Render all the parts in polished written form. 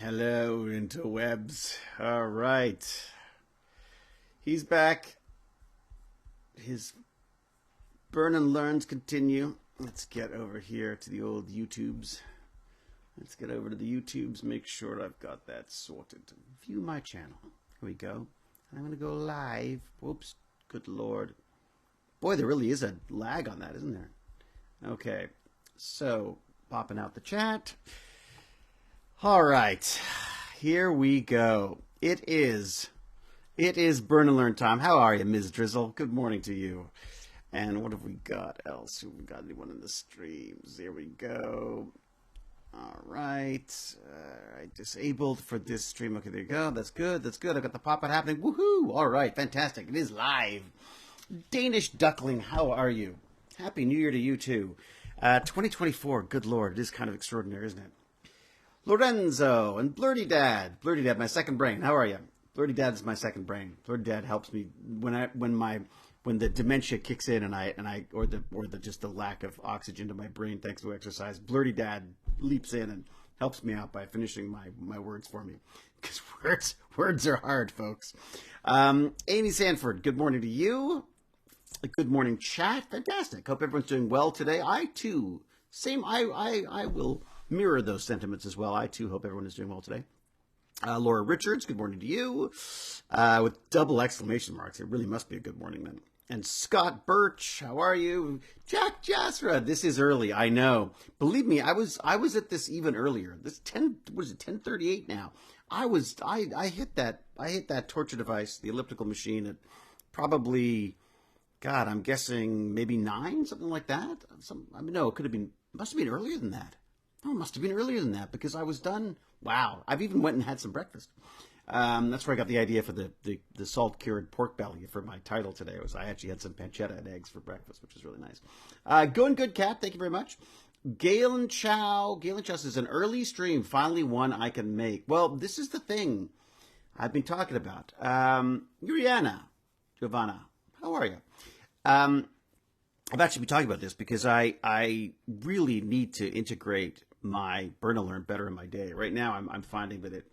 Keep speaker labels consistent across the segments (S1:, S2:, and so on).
S1: Hello, interwebs. All right. He's back. His burn and learns continue. Let's get over here to the old YouTubes. Let's get over to the YouTubes, make sure I've got that sorted. View my channel. Here we go. I'm going to go live. Whoops. Good Lord. Boy, there really is a lag on that, isn't there? Okay. So, popping out the chat. All right, here we go. It is Burn and Learn time. How are you, Ms. Drizzle? Good morning to you. And what have we got else? Have we got anyone in the streams? Here we go. All right. I disabled for this stream. Okay, there you go. That's good. That's good. I've got the pop-out happening. Woohoo! All right, fantastic. It is live. Danish Duckling, how are you? Happy New Year to you, too. 2024, good Lord. It is kind of extraordinary, isn't it? Lorenzo and Blurty Dad. Blurty Dad, my second brain. How are you? Blurty Dad is my second brain. Blurty Dad helps me when the dementia kicks in or just the lack of oxygen to my brain thanks to exercise. Blurty Dad leaps in and helps me out by finishing my words for me. Because words are hard, folks. Amy Sanford, good morning to you. Good morning, chat. Fantastic. Hope everyone's doing well today. I too. I will mirror those sentiments as well. I too hope everyone is doing well today. Laura Richards, good morning to you. With double exclamation marks. It really must be a good morning then. And Scott Birch, how are you? Jack Jasra, this is early, I know. Believe me, I was at this even earlier. This 10:38 now. I hit that torture device, the elliptical machine, at probably, God, I'm guessing maybe 9, something like that. No, it must have been earlier than that. Oh, it must have been earlier than that because I was done. Wow. I've even went and had some breakfast. That's where I got the idea for the salt-cured pork belly for my title today. I actually had some pancetta and eggs for breakfast, which is really nice. Going good, Cat. Thank you very much. Galen Chow. Galen Chow says, an early stream, finally one I can make. Well, this is the thing I've been talking about. Uriana, Giovanna, how are you? I've actually been talking about this because I really need to integrate my Burn and Learn better in my day. Right now, I'm finding that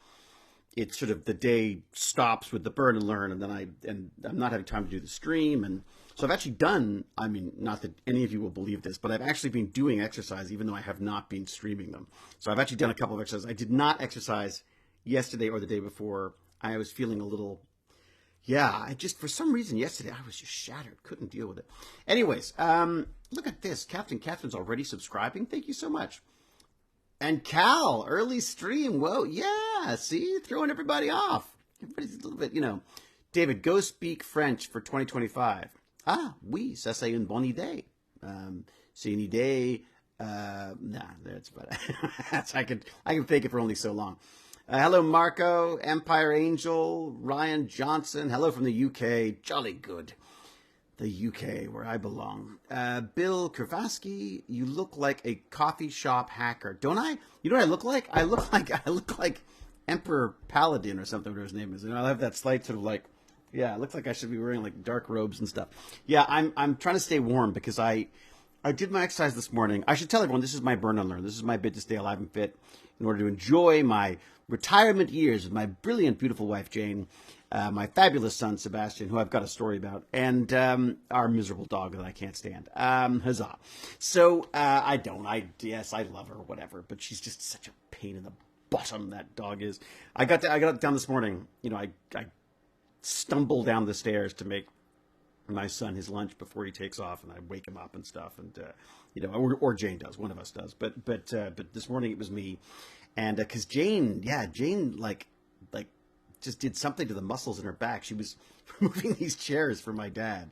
S1: it's sort of the day stops with the Burn and Learn, and then I'm not having time to do the stream, and so I've actually done. I mean, not that any of you will believe this, but I've actually been doing exercise even though I have not been streaming them. So I've actually done a couple of exercises. I did not exercise yesterday or the day before. I was feeling a little. Yeah, for some reason yesterday, I was just shattered. Couldn't deal with it. Anyways, look at this. Captain Catherine's already subscribing. Thank you so much. And Cal, early stream. Whoa, yeah, see? Throwing everybody off. Everybody's a little bit, David, go speak French for 2025. Ah, oui, ça c'est une bonne idée. C'est une idée. Nah, that's about it. I can fake it for only so long. Hello, Marco, Empire Angel, Ryan Johnson. Hello from the UK. Jolly good. The UK, where I belong. Bill Kurvaski, you look like a coffee shop hacker. Don't I? You know what I look like? I look like Emperor Paladin or something, whatever his name is. I have that slight sort of like, yeah, it looks like I should be wearing like dark robes and stuff. Yeah, I'm trying to stay warm because I did my exercise this morning. I should tell everyone this is my Burn and Learn. This is my bit to stay alive and fit in order to enjoy my retirement years with my brilliant, beautiful wife, Jane, my fabulous son, Sebastian, who I've got a story about, and our miserable dog that I can't stand. Huzzah. So yes, I love her, whatever, but she's just such a pain in the bottom, that dog is. I got down this morning, I stumble down the stairs to make my son his lunch before he takes off, and I wake him up and stuff, and or Jane does, one of us does, but this morning it was me, and because Jane like just did something to the muscles in her back. She was moving these chairs for my dad,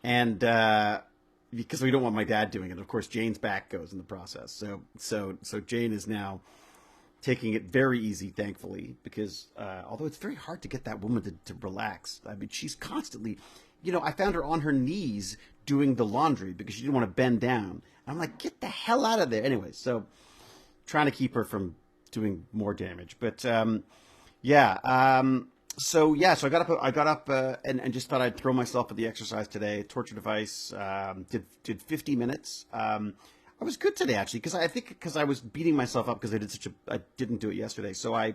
S1: and because we don't want my dad doing it, of course Jane's back goes in the process. So Jane is now taking it very easy, thankfully, because although it's very hard to get that woman to relax. I mean, she's constantly. I found her on her knees doing the laundry because she didn't want to bend down. I'm like, get the hell out of there. Anyway, so trying to keep her from doing more damage. But, so I got up and just thought I'd throw myself at the exercise today. Torture device, did 50 minutes. I was good today actually, because I was beating myself up because I didn't do it yesterday. So I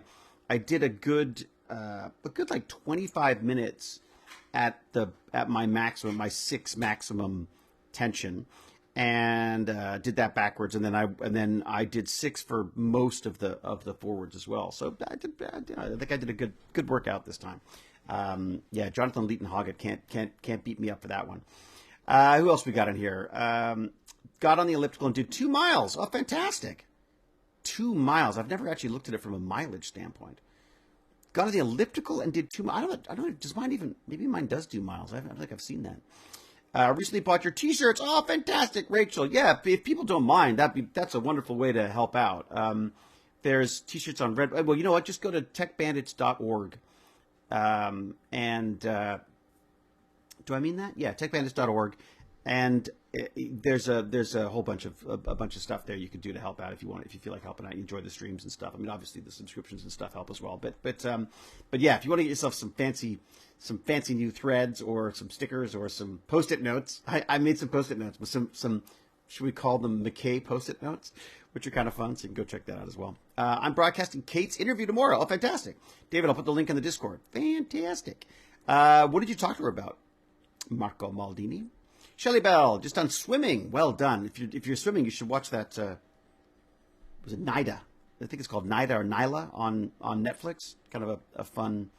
S1: did a good like 25 minutes at my maximum, my 6 maximum tension, and did that backwards, and then I did 6 for most of the forwards as well. So I think I did a good workout this time. Yeah, Jonathan Leeton-Hoggett can't beat me up for that one. Who else we got in here? Got on the elliptical and did 2 miles. Oh, fantastic. 2 miles. I've never actually looked at it from a mileage standpoint. Got on the elliptical and did 2 miles. I don't know. Does mine even, maybe mine does do miles. I don't think I've seen that. Recently bought your t-shirts. Oh, fantastic, Rachel. Yeah, if people don't mind, that's a wonderful way to help out. There's t-shirts on Red. Well, you know what? Just go to techbandits.org. Do I mean that? Yeah, techbandits.org. And there's a whole bunch of stuff there you can do to help out if you feel like helping out. You enjoy the streams and stuff. I mean, obviously the subscriptions and stuff help as well. But yeah, if you want to get yourself some fancy new threads or some stickers or some Post-it notes, I made some Post-it notes with some should we call them Mukherjeee Post-it notes, which are kind of fun. So you can go check that out as well. I'm broadcasting Kate's interview tomorrow. Oh, fantastic, David! I'll put the link in the Discord. Fantastic. What did you talk to her about? Marco Maldini. Shelley Bell, just on swimming. Well done. If you're swimming, you should watch that. Was it Nida? I think it's called Nida or Nyla on Netflix. Kind of a fun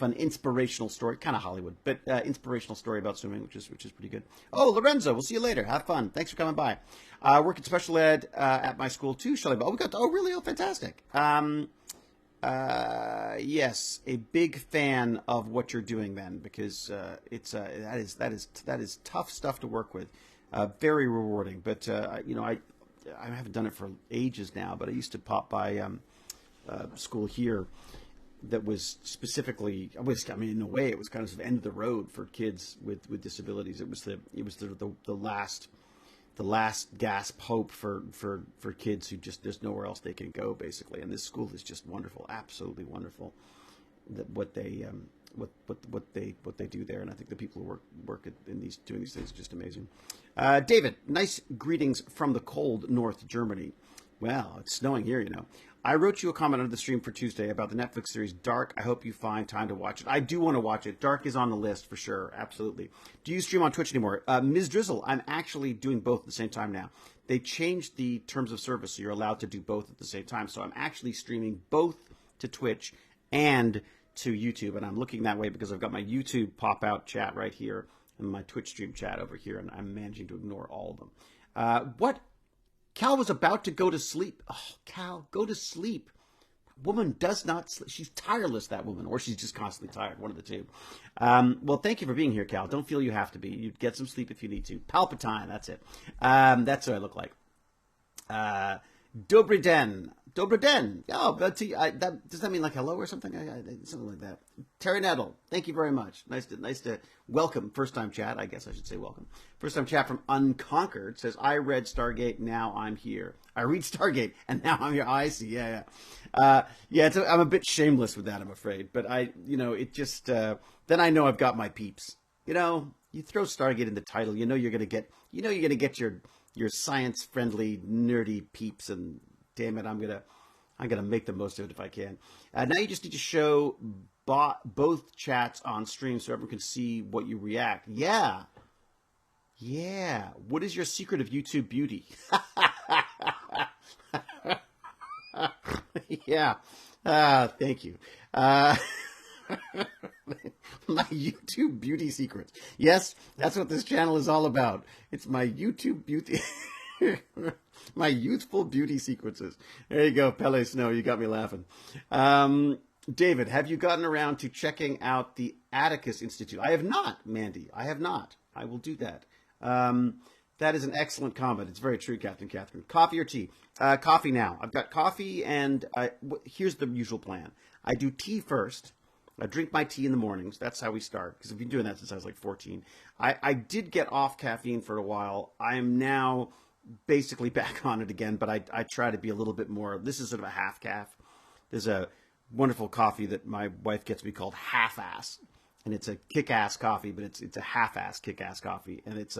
S1: inspirational story. Kind of Hollywood, but inspirational story about swimming, which is pretty good. Oh, Lorenzo, we'll see you later. Have fun. Thanks for coming by. Work in special ed at my school too. Shelley Bell. Really? Oh, fantastic. Yes, a big fan of what you're doing then, because that is tough stuff to work with, very rewarding. But I haven't done it for ages now. But I used to pop by school here that was specifically, in a way, it was kind of end of the road for kids with disabilities. It was the last gasp hope for kids who just, there's nowhere else they can go, basically. And this school is just wonderful, absolutely wonderful. What they do there, and I think the people who work doing these things is just amazing. David, nice greetings from the cold North Germany. Well, it's snowing here, you know. I wrote you a comment under the stream for Tuesday about the Netflix series Dark. I hope you find time to watch it. I do want to watch it. Dark is on the list for sure. Absolutely. Do you stream on Twitch anymore? Ms. Drizzle, I'm actually doing both at the same time now. They changed the terms of service, so you're allowed to do both at the same time. So I'm actually streaming both to Twitch and to YouTube. And I'm looking that way because I've got my YouTube pop-out chat right here and my Twitch stream chat over here. And I'm managing to ignore all of them. What? Cal was about to go to sleep. Oh, Cal, go to sleep. Woman does not sleep. She's tireless, that woman, or she's just constantly tired, one of the two. Well, thank you for being here, Cal. Don't feel you have to be. You get some sleep if you need to. Palpatine, that's it. That's what I look like. Dobry den. Dobry den. Oh, does that mean like hello or something? Something like that. Terry Nettle, thank you very much. Nice to welcome first-time chat. I guess I should say welcome. First-time chat from Unconquered says, I read Stargate, now I'm here. I read Stargate, and now I'm here. I see, yeah. I'm a bit shameless with that, I'm afraid. But it just, then I know I've got my peeps. You know, you throw Stargate in the title, you're going to get your science-friendly, nerdy peeps, and damn it, I'm gonna make the most of it if I can. Now you just need to show both chats on stream so everyone can see what you react. Yeah. What is your secret of YouTube beauty? Yeah. Thank you. My YouTube beauty secrets. Yes, that's what this channel is all about. It's my YouTube beauty. My youthful beauty sequences. There you go, Pele Snow. You got me laughing. David, have you gotten around to checking out the Atticus Institute? I have not, Mandy. I have not. I will do that. That is an excellent comment. It's very true, Captain Catherine. Coffee or tea? Coffee now. I've got coffee, and here's the usual plan. I do tea first. I drink my tea in the mornings. That's how we start, because I've been doing that since I was like 14. I did get off caffeine for a while. I am now basically back on it again, but I try to be a little bit more. This is sort of a half calf. There's a wonderful coffee that my wife gets me called Half Ass, and it's a kick-ass coffee, but it's a half-ass kick-ass coffee, and it's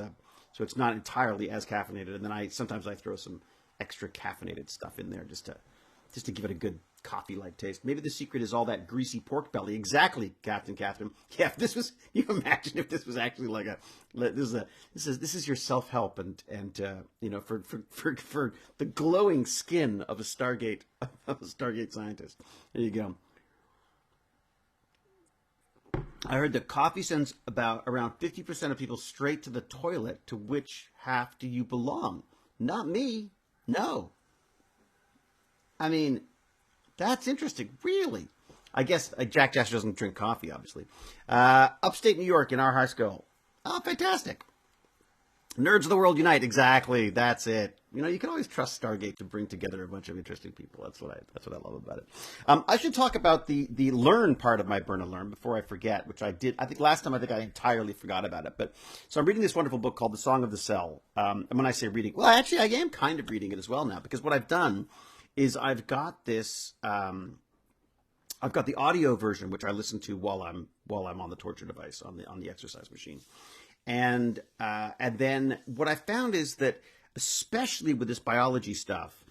S1: so it's not entirely as caffeinated. And then sometimes I throw some extra caffeinated stuff in there just to give it a good coffee-like taste. Maybe the secret is all that greasy pork belly. Exactly, Captain Catherine. Yeah, if this was, you imagine if this was actually like this is your self-help and for the glowing skin of a Stargate scientist. There you go. I heard that coffee sends around 50% of people straight to the toilet. To which half do you belong? Not me. No. I mean, that's interesting. Really? I guess Jack Jasher doesn't drink coffee, obviously. Upstate New York in our high school. Oh, fantastic. Nerds of the world unite. Exactly. That's it. You can always trust Stargate to bring together a bunch of interesting people. That's what I love about it. I should talk about the learn part of my Burn and Learn before I forget, which I did. I think last time I entirely forgot about it. But so I'm reading this wonderful book called The Song of the Cell. And when I say reading, well, actually, I am kind of reading it as well now, because what I've done is I've got this. I've got the audio version, which I listen to while I'm on the torture device on the exercise machine. And then what I found is that, especially with this biology stuff,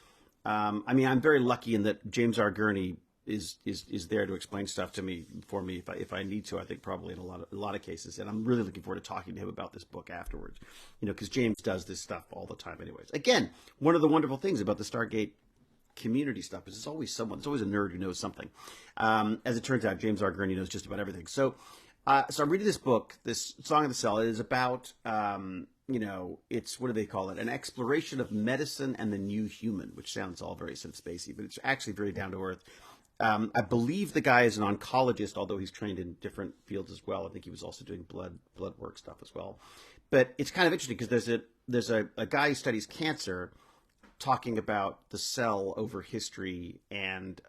S1: I mean, I'm very lucky in that James R. Gurney is there to explain stuff to me for me if I need to. I think probably in a lot of cases, and I'm really looking forward to talking to him about this book afterwards. Because James does this stuff all the time, anyways. Again, one of the wonderful things about the Stargate community stuff is there's always a nerd who knows something. As it turns out, James R. Gurney knows just about everything. So I'm reading this book, this Song of the Cell. It is about, it's, what do they call it? An exploration of medicine and the new human, which sounds all very sort of spacey, but it's actually very down to earth. I believe the guy is an oncologist, although he's trained in different fields as well. I think he was also doing blood work stuff as well. But it's kind of interesting because there's a guy who studies cancer talking about the cell over history and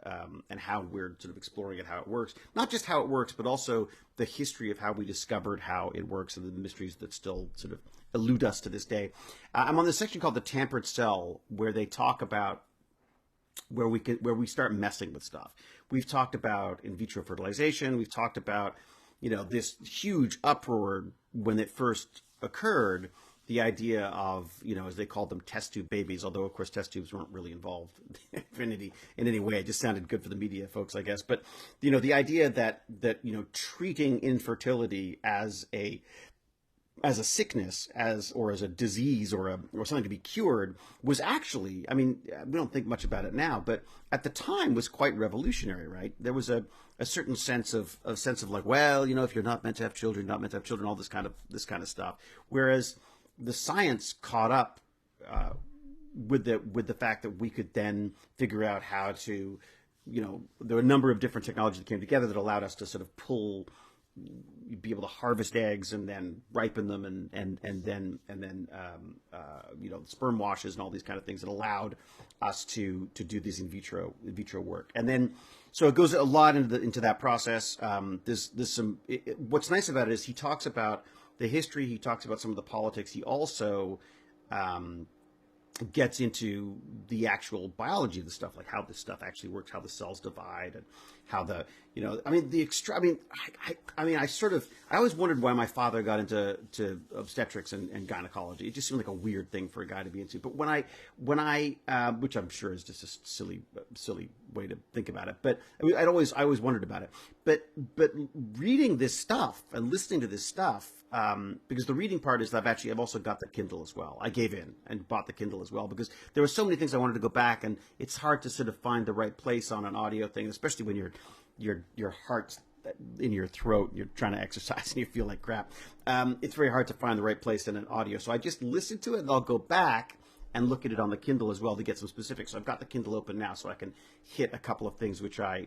S1: how we're sort of exploring it, how it works. Not just how it works, but also the history of how we discovered how it works and the mysteries that still sort of elude us to this day. I'm on this section called The Tampered Cell, where they talk about where we start messing with stuff. We've talked about in vitro fertilization. We've talked about, this huge uproar when it first occurred. The idea of, as they called them, test tube babies, although, of course, test tubes weren't really involved in any way. It just sounded good for the media folks, I guess. But, the idea that treating infertility as a sickness, or as a disease or something to be cured was actually, I mean, we don't think much about it now, but at the time was quite revolutionary, right? There was a certain sense of like, well, if you're not meant to have children, you're not meant to have children, all this kind of stuff. Whereas the science caught up with the fact that we could then figure out how to, there were a number of different technologies that came together that allowed us to sort of be able to harvest eggs and then ripen them and then sperm washes and all these kind of things that allowed us to do these in vitro work. And then so it goes a lot into that process. What's nice about it is he talks about the history, he talks about some of the politics. He also gets into the actual biology of the stuff, like how this stuff actually works, how the cells divide, and how I always wondered why my father got into obstetrics and gynecology. It just seemed like a weird thing for a guy to be into. But when I which I'm sure is just a silly way to think about it. But I mean, I always wondered about it. But reading this stuff and listening to this stuff, because the reading part is I've also got the Kindle as well. I gave in and bought the Kindle as well because there were so many things I wanted to go back, and it's hard to sort of find the right place on an audio thing, especially when your heart's in your throat, you're trying to exercise and you feel like crap. It's very hard to find the right place in an audio. So I just listen to it and I'll go back and look at it on the Kindle as well to get some specifics. So I've got the Kindle open now so I can hit a couple of things which I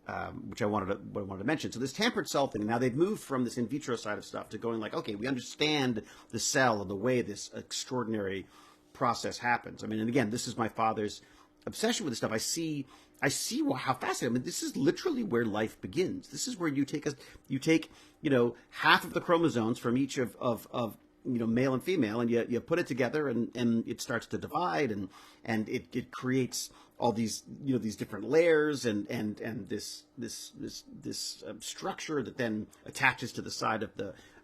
S1: wanted to mention. So this tampered cell thing, now they've moved from this in vitro side of stuff to going like, okay, we understand the cell and the way this extraordinary process happens. I mean, and again, this is my father's obsession with this stuff. I see how fascinating. I mean, this is literally where life begins. This is where you take half of the chromosomes from each of male and female, and you put it together, and it starts to divide, and it creates all these these different layers and this structure that then attaches to the side of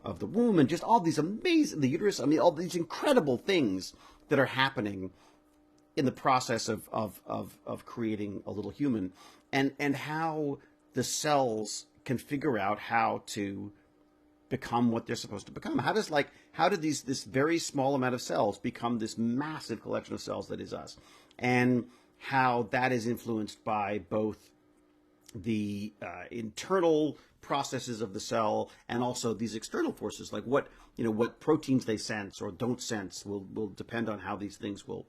S1: of the womb, and just all these amazing, the uterus, I mean, all these incredible things that are happening in the process of creating a little human, and how the cells can figure out how to become what they're supposed to become. How do this very small amount of cells become this massive collection of cells that is us, and how that is influenced by both the internal processes of the cell and also these external forces, like what proteins they sense or don't sense will depend on how these things will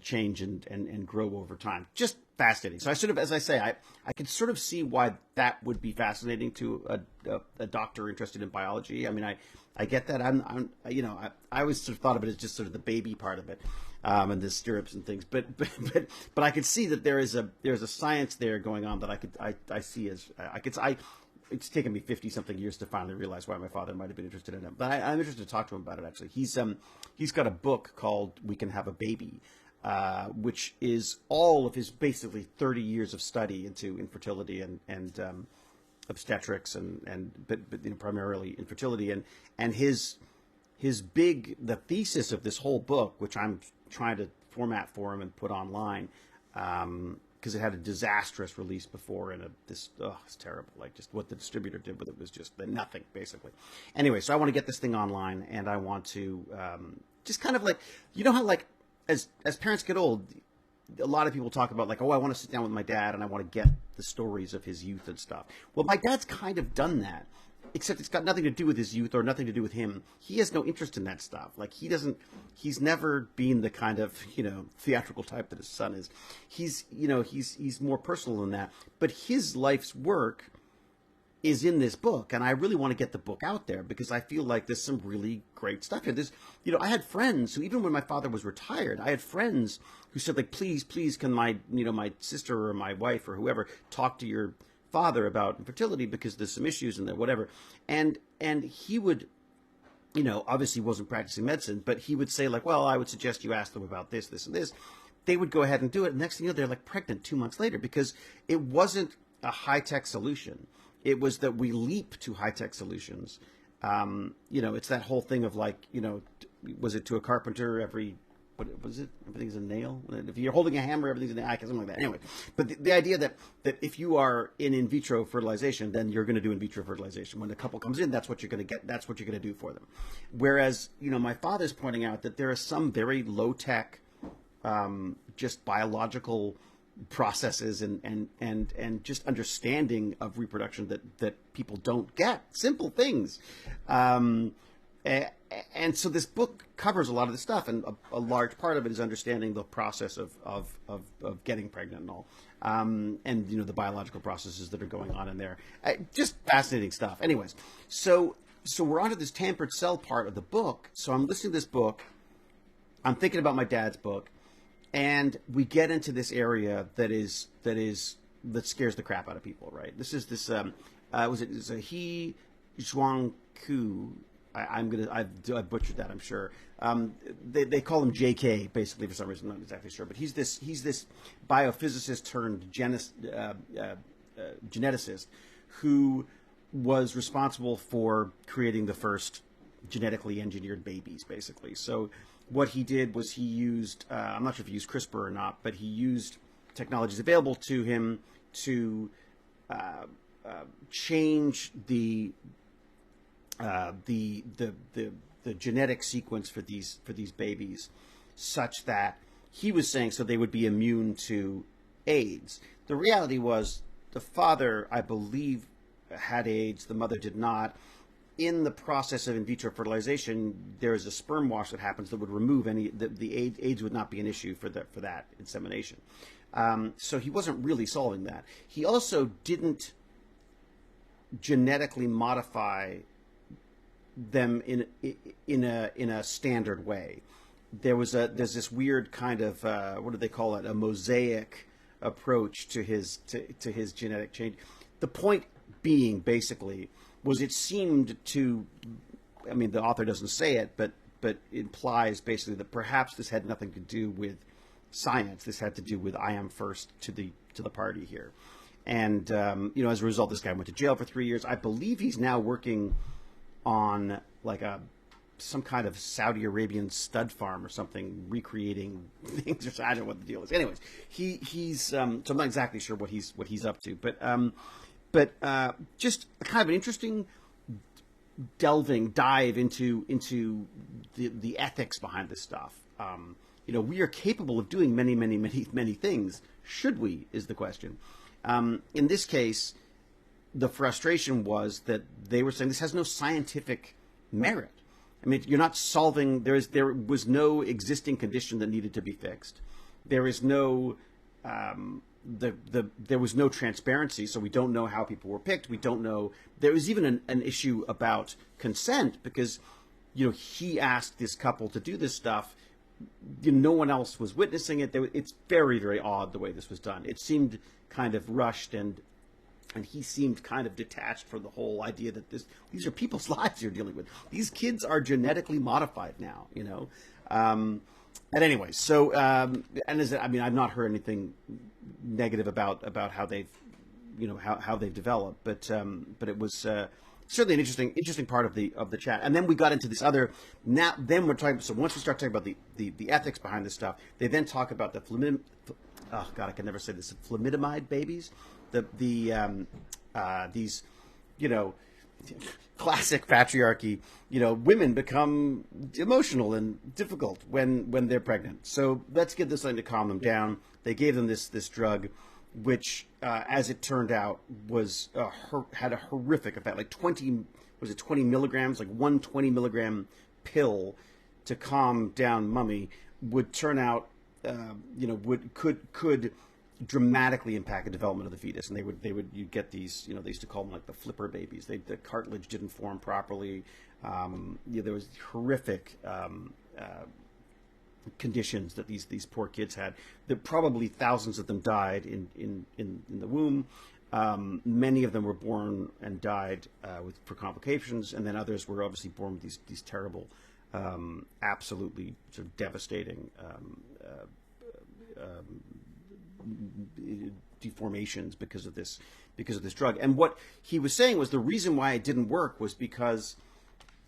S1: change and grow over time. Just fascinating. So I sort of, as I say, I can sort of see why that would be fascinating to a doctor interested in biology. I mean, I get that. I always sort of thought of it as just sort of the baby part of it, and the stirrups and things. But I could see that there's a science there going on that I see as it's taken me 50 something years to finally realize why my father might have been interested in it. But I'm interested to talk to him about it, actually. He's got a book called We Can Have a Baby, which is all of his basically 30 years of study into infertility and obstetrics but primarily infertility, and his the thesis of this whole book, which I'm trying to format for him and put online, because it had a disastrous release before, and it's terrible. Like, just what the distributor did with it was just nothing, basically. Anyway, so I want to get this thing online, and I want to just kind of like, how like as parents get old, a lot of people talk about like, oh, I want to sit down with my dad and I want to get the stories of his youth and stuff. Well, my dad's kind of done that, except it's got nothing to do with his youth or nothing to do with him. He has no interest in that stuff. Like, he's never been the kind of, theatrical type that his son is. He's more personal than that. But his life's work is in this book, and I really want to get the book out there because I feel like there's some really great stuff here. I had friends who, even when my father was retired, I had friends who said, like, please, can my sister or my wife or whoever talk to your father about infertility because there's some issues and whatever. And he would, obviously wasn't practicing medicine, but he would say, like, well, I would suggest you ask them about this, this, and this. They would go ahead and do it. Next thing you know, they're like pregnant 2 months later because it wasn't a high-tech solution. It was that we leap to high-tech solutions. It's that whole thing of like, was it to a carpenter what was it? Everything's a nail. If you're holding a hammer, everything's a nail. Something like that. Anyway, but the idea that if you are in vitro fertilization, then you're going to do in vitro fertilization. When the couple comes in, that's what you're going to get. That's what you're going to do for them. Whereas, my father's pointing out that there are some very low-tech, just biological processes and just understanding of reproduction that people don't get. Simple things. And so this book covers a lot of this stuff, and a large part of it is understanding the process of getting pregnant and all, and the biological processes that are going on in there. Just fascinating stuff. Anyways, so we're onto this tampered cell part of the book. So I'm listening to this book. I'm thinking about my dad's book, and we get into this area that scares the crap out of people. Right? This is this. Was it He Zhuang Ku? I butchered that, I'm sure. They call him JK, basically, for some reason. I'm not exactly sure. But he's this biophysicist turned geneticist who was responsible for creating the first genetically engineered babies, basically. So what he did was he used, I'm not sure if he used CRISPR or not, but he used technologies available to him to change the genetic sequence for these babies, such that he was saying so they would be immune to AIDS. The reality was the father, I believe, had AIDS. The mother did not. In the process of in vitro fertilization, there is a sperm wash that happens that would remove the AIDS would not be an issue for that insemination. So he wasn't really solving that. He also didn't genetically modify them in a standard way. There's this weird kind of what do they call it? A mosaic approach to his genetic change. The point being, basically, was it seemed to, I mean, the author doesn't say it, but implies basically that perhaps this had nothing to do with science. This had to do with I am first to the party here. And as a result, this guy went to jail for 3 years. I believe he's now working on like some kind of Saudi Arabian stud farm or something, recreating things. Or I don't know what the deal is. Anyways, he's so I'm not exactly sure what he's up to, but just kind of an interesting dive into the ethics behind this stuff. We are capable of doing many things. Should we? Is the question. In this case, the frustration was that they were saying this has no scientific merit. I mean, you're not solving. There was no existing condition that needed to be fixed. There is no there was no transparency, so we don't know how people were picked. We don't know. There was even an issue about consent because, he asked this couple to do this stuff. No one else was witnessing it. It's very, very odd the way this was done. It seemed kind of rushed, and he seemed kind of detached from the whole idea that these are people's lives you're dealing with. These kids are genetically modified now, And anyway, so I've not heard anything negative about how they've, how they've developed, but it was certainly an interesting part of the chat. And then we got into this other. Then we're talking. So once we start talking about the ethics behind this stuff, they then talk about the oh God, I can never say this. Thalidomide babies. These, classic patriarchy. Women become emotional and difficult when they're pregnant. So let's give this something to calm them down. They gave them this drug, which, as it turned out, was had a horrific effect. Like 20 milligrams, like 120 milligram pill to calm down mummy would turn out, could dramatically impact the development of the fetus, and you'd get these, they used to call them like the flipper babies. The cartilage didn't form properly. There was horrific conditions that these poor kids had. That probably thousands of them died in the womb. Many of them were born and died for complications, and then others were obviously born with these terrible, absolutely sort of devastating deformations because of this drug. And what he was saying was the reason why it didn't work was because,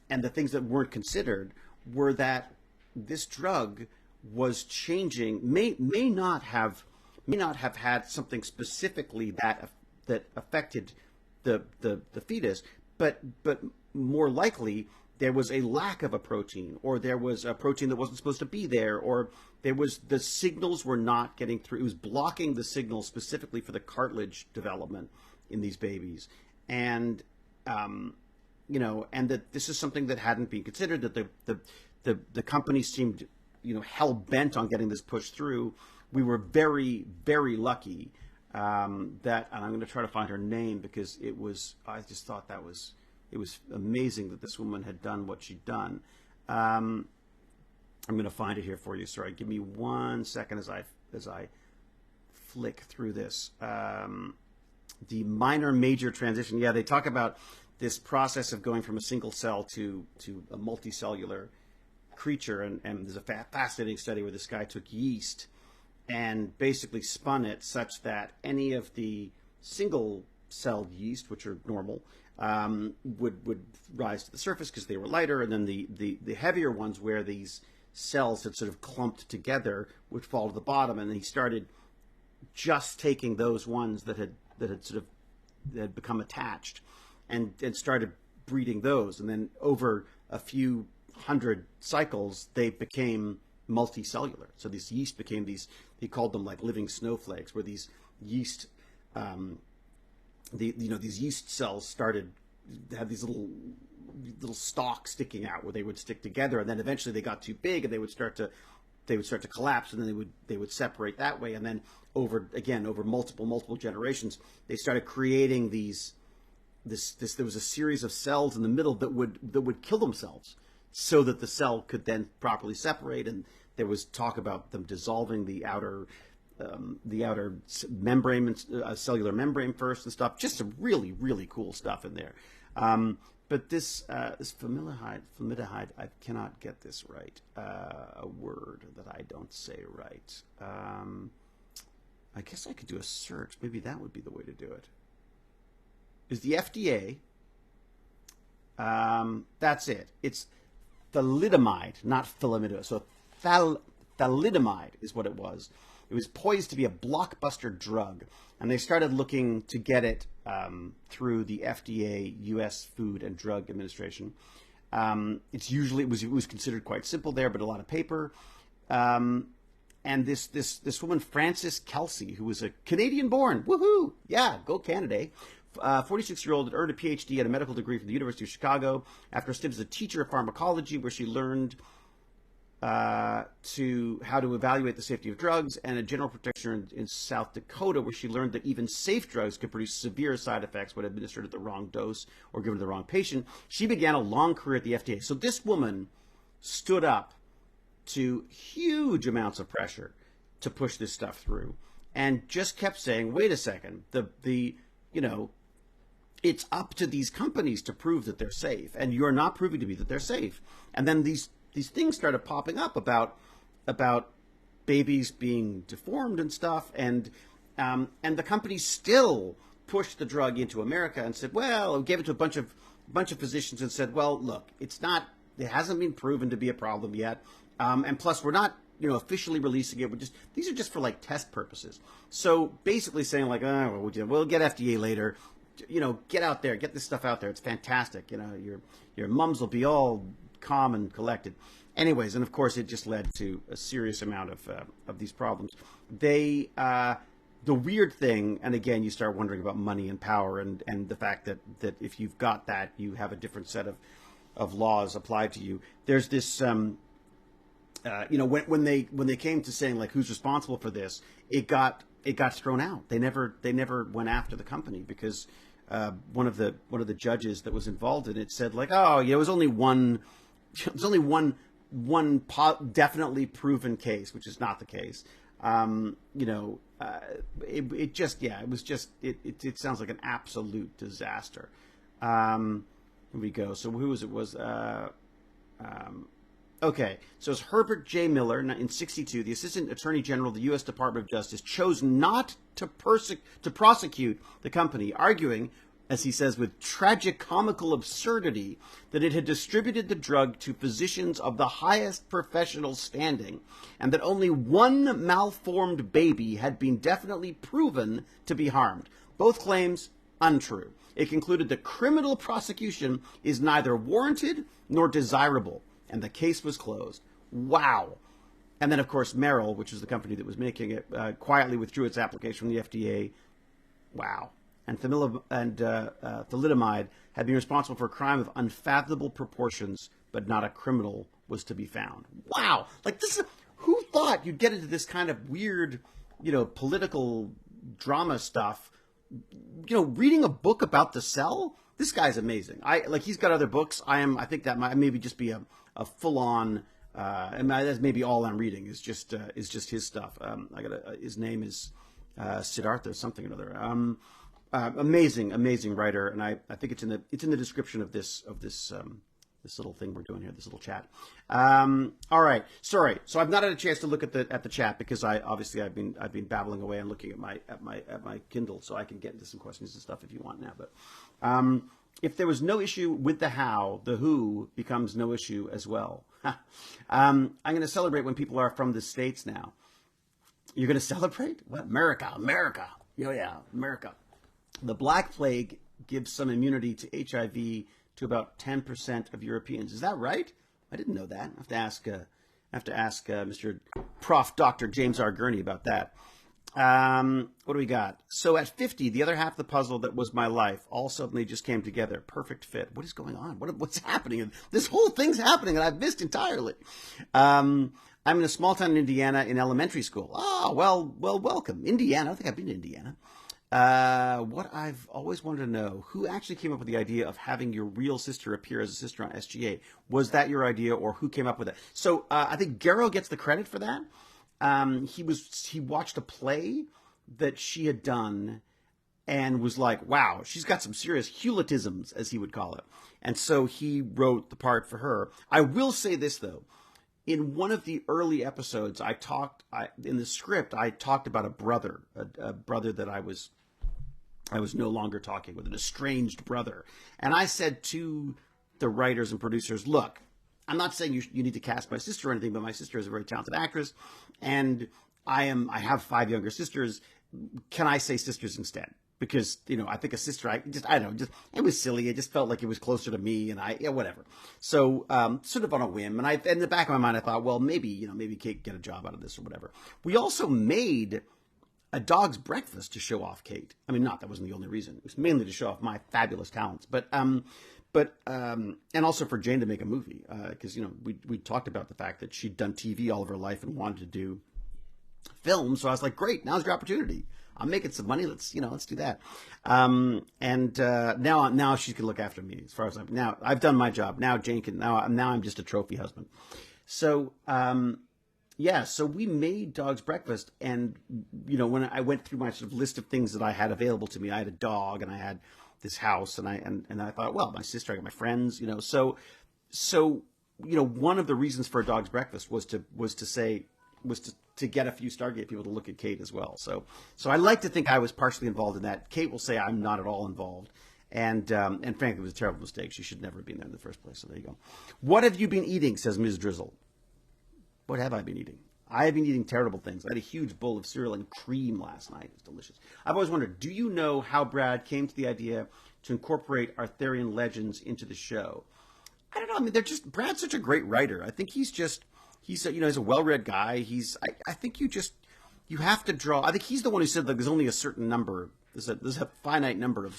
S1: and the things that weren't considered were that this drug was changing, may not have had something specifically that affected the fetus, but more likely there was a lack of a protein, or there was a protein that wasn't supposed to be there, or the signals were not getting through. It was blocking the signals specifically for the cartilage development in these babies. And, and that this is something that hadn't been considered, that the company seemed, hell bent on getting this pushed through. We were very, very lucky that, and I'm going to try to find her name because I just thought it was amazing that this woman had done what she'd done. I'm going to find it here for you. Sorry, give me 1 second as I flick through this. The minor major transition. Yeah, they talk about this process of going from a single cell to a multicellular creature, and there's a fascinating study where this guy took yeast and basically spun it such that any of the single-celled yeast, which are normal, would rise to the surface because they were lighter, and then the heavier ones, where these cells had sort of clumped together, would fall to the bottom. And then he started just taking those ones that had become attached, and started breeding those. And then over a few hundred cycles, they became multicellular. So these yeast became these. He called them like living snowflakes, where these yeast. These yeast cells had these little stalks sticking out where they would stick together, and then eventually they got too big and they would start to collapse, and then they would separate that way. And then over multiple generations, they started creating this. There was a series of cells in the middle that would kill themselves, so that the cell could then properly separate. And there was talk about them dissolving the outer membrane, cellular membrane first and stuff. Just some really, really cool stuff in there. But this formaldehyde, I cannot get this right. A word that I don't say right. I guess I could do a search. Maybe that would be the way to do it. Is the FDA That's it. It's thalidomide, not thalidomide. So thalidomide is what it was. It was poised to be a blockbuster drug, and they started looking to get it through the FDA, U.S. Food and Drug Administration. It was considered quite simple there, but a lot of paper. And this woman, Frances Kelsey, who was a Canadian-born, woohoo, yeah, go Canada, 46-year-old, earned a PhD and a medical degree from the University of Chicago after a stint as a teacher of pharmacology, where she learned how to evaluate the safety of drugs, and a general practitioner in South Dakota, where she learned that even safe drugs could produce severe side effects when administered at the wrong dose or given to the wrong patient. She began a long career at the FDA. So this woman stood up to huge amounts of pressure to push this stuff through, and just kept saying, wait a second, it's up to these companies to prove that they're safe, and you're not proving to me that they're safe. And then these things started popping up about babies being deformed and stuff, and the company still pushed the drug into America and said, well, gave it to a bunch of physicians and said, well, look, it hasn't been proven to be a problem yet. And plus, we're not, officially releasing it. These are just for like test purposes. So basically saying like, oh, we'll get FDA later. Get out there, get this stuff out there. It's fantastic. Your mums will be all calm and collected. Anyways, and of course, it just led to a serious amount of these problems. The weird thing, and again, you start wondering about money and power, and the fact that if you've got that, you have a different set of laws applied to you. There's this. When they came to saying like who's responsible for this, it got thrown out. They never went after the company because one of the judges that was involved in it said like, oh, it was only one definitely proven case, which is not the case. It sounds like an absolute disaster. Here we go. So who was it? Okay, so it's Herbert J. Miller in 1962, the Assistant Attorney General of the U.S. Department of Justice, chose not to prosecute the company, arguing, as he says, with tragicomical absurdity, that it had distributed the drug to physicians of the highest professional standing, and that only one malformed baby had been definitely proven to be harmed. Both claims untrue. It concluded that criminal prosecution is neither warranted nor desirable, and the case was closed. Wow. And then, of course, Merrill, which is the company that was making it, quietly withdrew its application from the FDA. Wow. And thalidomide had been responsible for a crime of unfathomable proportions, but not a criminal was to be found. Wow. Like, who thought you'd get into this kind of weird, political drama stuff? Reading a book about the cell? This guy's amazing. He's got other books. I think that might maybe just be a full-on, and that's maybe all I'm reading is just his stuff. His name is Siddhartha, something or other. Amazing writer, and I think it's in the description of this little thing we're doing here, this little chat. All right, sorry. So I've not had a chance to look at the chat because I've been babbling away and looking at my Kindle, so I can get into some questions and stuff if you want now. But if there was no issue with the how, the who becomes no issue as well. I'm going to celebrate when people are from the States now. You're going to celebrate? What? America. Oh, yeah, America. The Black Plague gives some immunity to HIV to about 10% of Europeans. Is that right? I didn't know that. I have to ask Mr. Prof. Dr. James R. Gurney about that. What do we got? So at 50, the other half of the puzzle that was my life all suddenly just came together. Perfect fit. What is going on? What's happening? This whole thing's happening and I've missed entirely. I'm in a small town in Indiana in elementary school. Oh, well, welcome. Indiana. I don't think I've been to Indiana. What I've always wanted to know, who actually came up with the idea of having your real sister appear as a sister on SGA? Was that your idea, or who came up with it? So I think Garrow gets the credit for that. He watched a play that she had done and was like, wow, she's got some serious Hewlettisms, as he would call it. And so he wrote the part for her. I will say this, though. In one of the early episodes, in the script, I talked about a brother that I was no longer talking with, an estranged brother. And I said to the writers and producers, look, I'm not saying you need to cast my sister or anything, but my sister is a very talented actress, and I have 5 younger sisters. Can I say sisters instead? Because, I think a sister, I don't know, it was silly. It just felt like it was closer to me, and whatever. So, sort of on a whim. And in the back of my mind, I thought, well, maybe Kate get a job out of this or whatever. We also made a dog's breakfast to show off Kate. I mean, that wasn't the only reason. It was mainly to show off my fabulous talents. But and also for Jane to make a movie. Because, we talked about the fact that she'd done TV all of her life and wanted to do film. So I was like, great, now's your opportunity. I'm making some money. Let's do that. Now she can look after me as far as I've done my job. Now Jane can, now I'm just a trophy husband. So, so we made Dog's Breakfast. And, when I went through my sort of list of things that I had available to me, I had a dog and I had this house and I thought, well, my sister, I got my friends, so, one of the reasons for a Dog's Breakfast was to get a few Stargate people to look at Kate as well. So I like to think I was partially involved in that. Kate will say I'm not at all involved. And frankly, it was a terrible mistake. She should never have been there in the first place. So there you go. What have you been eating, says Ms. Drizzle. What have I been eating? I have been eating terrible things. I had a huge bowl of cereal and cream last night. It was delicious. I've always wondered, do you know how Brad came to the idea to incorporate Arthurian legends into the show? I don't know. I mean, Brad's such a great writer. I think he's a well-read guy. I think you have to draw. I think he's the one who said that there's only a certain number. There's a finite number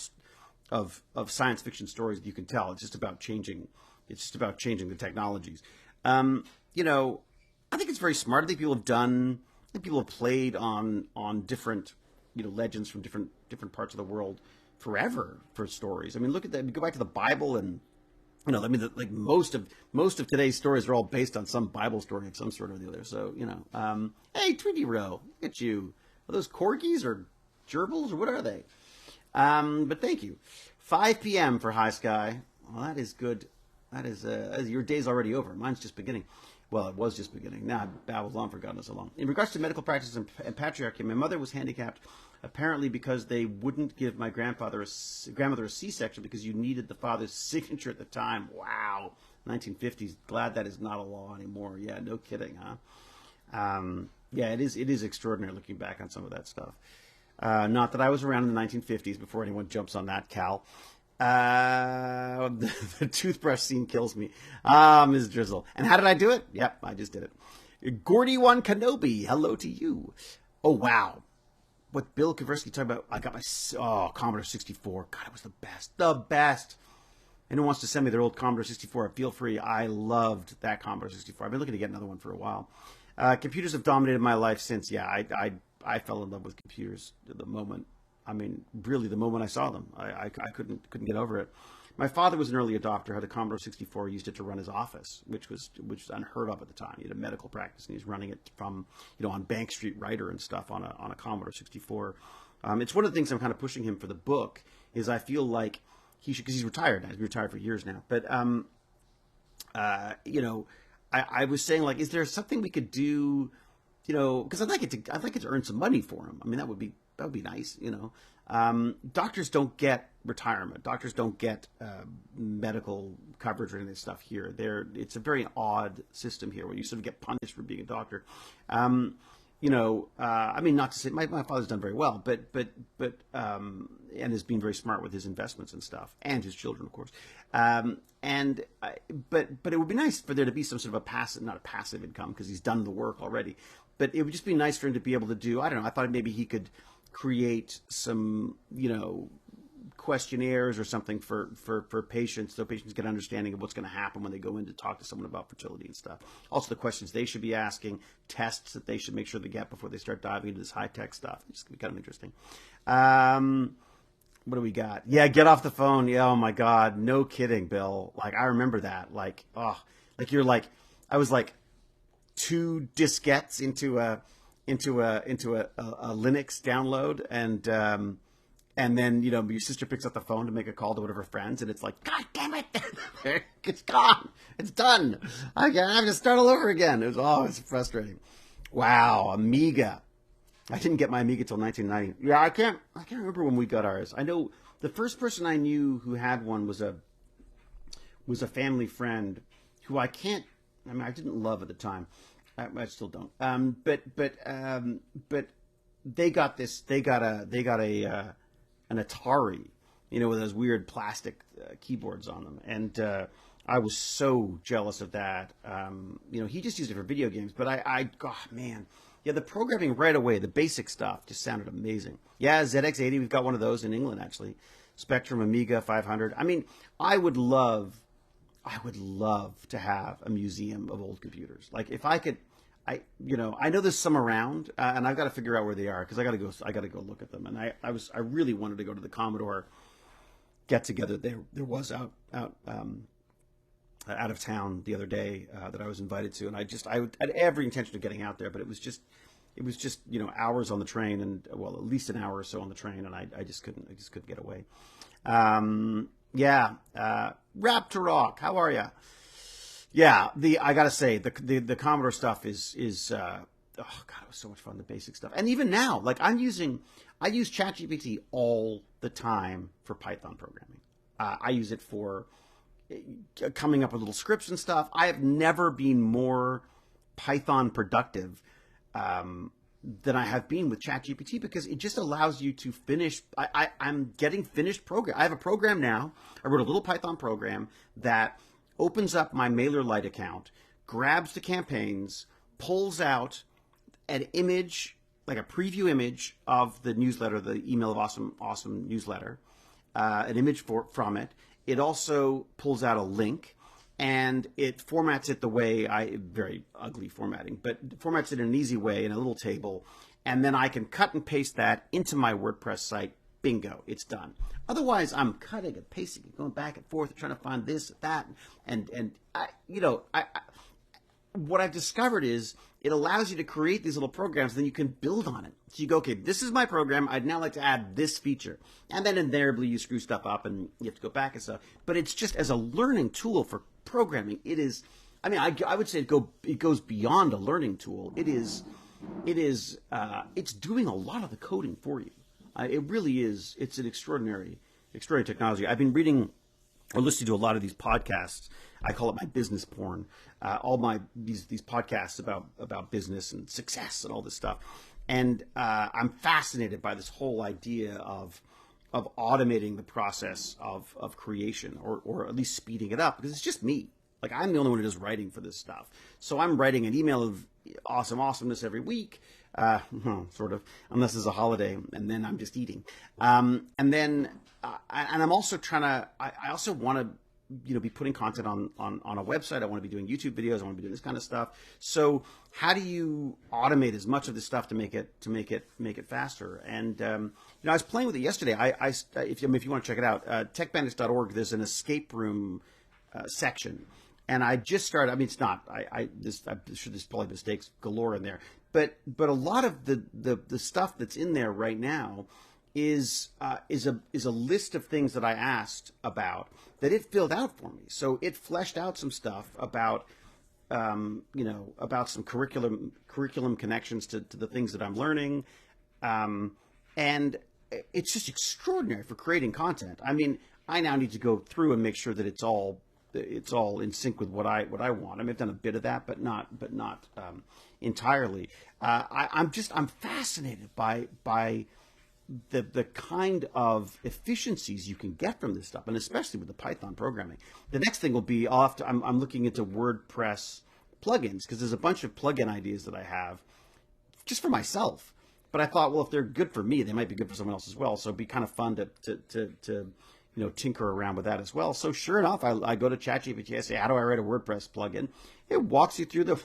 S1: of science fiction stories that you can tell. It's just about changing. It's just about changing the technologies. I think it's very smart. I think people have played on different, legends from different parts of the world forever for stories. I mean, look at that. Go back to the Bible and. Most of today's stories are all based on some Bible story of some sort or the other. So, hey, Tweety Row, look at you. Are those corgis or gerbils or what are they? But thank you. 5 p.m. for High Sky. Well, that is good. That is, your day's already over. Mine's just beginning. Well, it was just beginning. Now I've babbled on for God knows how long. In regards to medical practice and patriarchy, my mother was handicapped apparently because they wouldn't give my grandmother a C-section because you needed the father's signature at the time. Wow. 1950s. Glad that is not a law anymore. Yeah, no kidding, huh? It is extraordinary looking back on some of that stuff. Not that I was around in the 1950s before anyone jumps on that, Cal. The toothbrush scene kills me. Ms. Drizzle. And how did I do it? Yep, I just did it. Gordy One Kenobi, hello to you. Oh, wow. What Bill Kaversky talking about, I got my, Commodore 64. God, it was the best. The best. Anyone wants to send me their old Commodore 64, feel free. I loved that Commodore 64. I've been looking to get another one for a while. Computers have dominated my life since, I fell in love with computers the moment. I mean, really, the moment I saw them, I couldn't get over it. My father was an early adopter, had a Commodore 64, used it to run his office, which was unheard of at the time. He had a medical practice, and he's running it from, on Bank Street Writer and stuff on a Commodore 64. It's one of the things I'm kind of pushing him for the book, is I feel like he should, because he's retired now. He's been retired for years now. But, I was saying, like, is there something we could do, because I'd like it to earn some money for him. I mean, that would be nice, Doctors don't get retirement. Doctors don't get medical coverage or any of this stuff here. It's a very odd system here where you sort of get punished for being a doctor. I mean, not to say my father's done very well, but and has been very smart with his investments and stuff, and his children, of course. But it would be nice for there to be some sort of not a passive income because he's done the work already. But it would just be nice for him to be able to do, I don't know, I thought maybe he could create some, questionnaires or something for patients, so patients get an understanding of what's going to happen when they go in to talk to someone about fertility and stuff. Also the questions they should be asking, tests that they should make sure they get before they start diving into this high-tech stuff. It's going to be kind of interesting. What do we got? Yeah, get off the phone. Yeah, oh my God. No kidding, Bill. Like, I remember that. Like, I was like 2 diskettes into a Linux download, and then your sister picks up the phone to make a call to one of her friends, and it's like, God damn it, it's gone, it's done. I have to start all over again. It's frustrating. Wow, Amiga. I didn't get my Amiga till 1990. Yeah, I can't remember when we got ours. I know the first person I knew who had one was was a family friend who I didn't love at the time. I still don't. But they got this. They got a an Atari, with those weird plastic keyboards on them, and I was so jealous of that. He just used it for video games, but God, man, yeah, the programming right away, the basic stuff just sounded amazing. Yeah, ZX80, we've got one of those in England actually. Spectrum, Amiga 500. I mean, I would love to have a museum of old computers. Like if I could, I know there's some around, and I've got to figure out where they are because I got to go look at them. And I really wanted to go to the Commodore get together. There was out of town the other day that I was invited to, and I had every intention of getting out there, but it was just hours on the train, and well, at least an hour or so on the train, and I just couldn't get away. Raptor Rock, how are you? Yeah, I gotta say the Commodore stuff is oh god, it was so much fun, the basic stuff. And even now, like I use ChatGPT all the time for Python programming. I use it for coming up with little scripts and stuff. I have never been more Python productive than I have been with ChatGPT because it just allows you to finish. I'm getting finished program. I have a program now. I wrote a little Python program that opens up my MailerLite account, grabs the campaigns, pulls out an image, like a preview image of the newsletter, the Email of Awesome newsletter, an image from it. It also pulls out a link, and it formats it the way very ugly formatting, but formats it in an easy way in a little table, and then I can cut and paste that into my WordPress site. Bingo, it's done. Otherwise, I'm cutting and pasting and going back and forth, trying to find this, that, and what I've discovered is it allows you to create these little programs, then you can build on it. So you go, okay, this is my program. I'd now like to add this feature. And then invariably you screw stuff up and you have to go back and stuff. But it's just as a learning tool for programming, it is, I would say it goes beyond a learning tool. It's doing a lot of the coding for you. It really is. It's an extraordinary technology. I've been reading or listening to a lot of these podcasts. I call it my business porn. These podcasts about business and success and all this stuff. And I'm fascinated by this whole idea of automating the process of creation or at least speeding it up because it's just me. Like I'm the only one who does writing for this stuff. So I'm writing an email of awesomeness every week, sort of, unless it's a holiday, and then I'm just eating. And I'm also trying to. I also want to, be putting content on a website. I want to be doing YouTube videos. I want to be doing this kind of stuff. So how do you automate as much of this stuff to make it faster? And I was playing with it yesterday. If you want to check it out, techbandits.org. There's an escape room section. And I just started. It's not. I'm sure there's probably mistakes galore in there. But a lot of the stuff that's in there right now is a list of things that I asked about that it filled out for me. So it fleshed out some stuff about about some curriculum connections to the things that I'm learning, and it's just extraordinary for creating content. I now need to go through and make sure that it's all in sync with what I want. I've done a bit of that, but not entirely. I'm fascinated by the kind of efficiencies you can get from this stuff, and especially with the Python programming. The next thing will be I'm looking into WordPress plugins because there's a bunch of plugin ideas that I have just for myself. But I thought, well, if they're good for me, they might be good for someone else as well. So it'd be kind of fun to tinker around with that as well. So sure enough, I go to ChatGPT. I say, how do I write a WordPress plugin? It walks you through the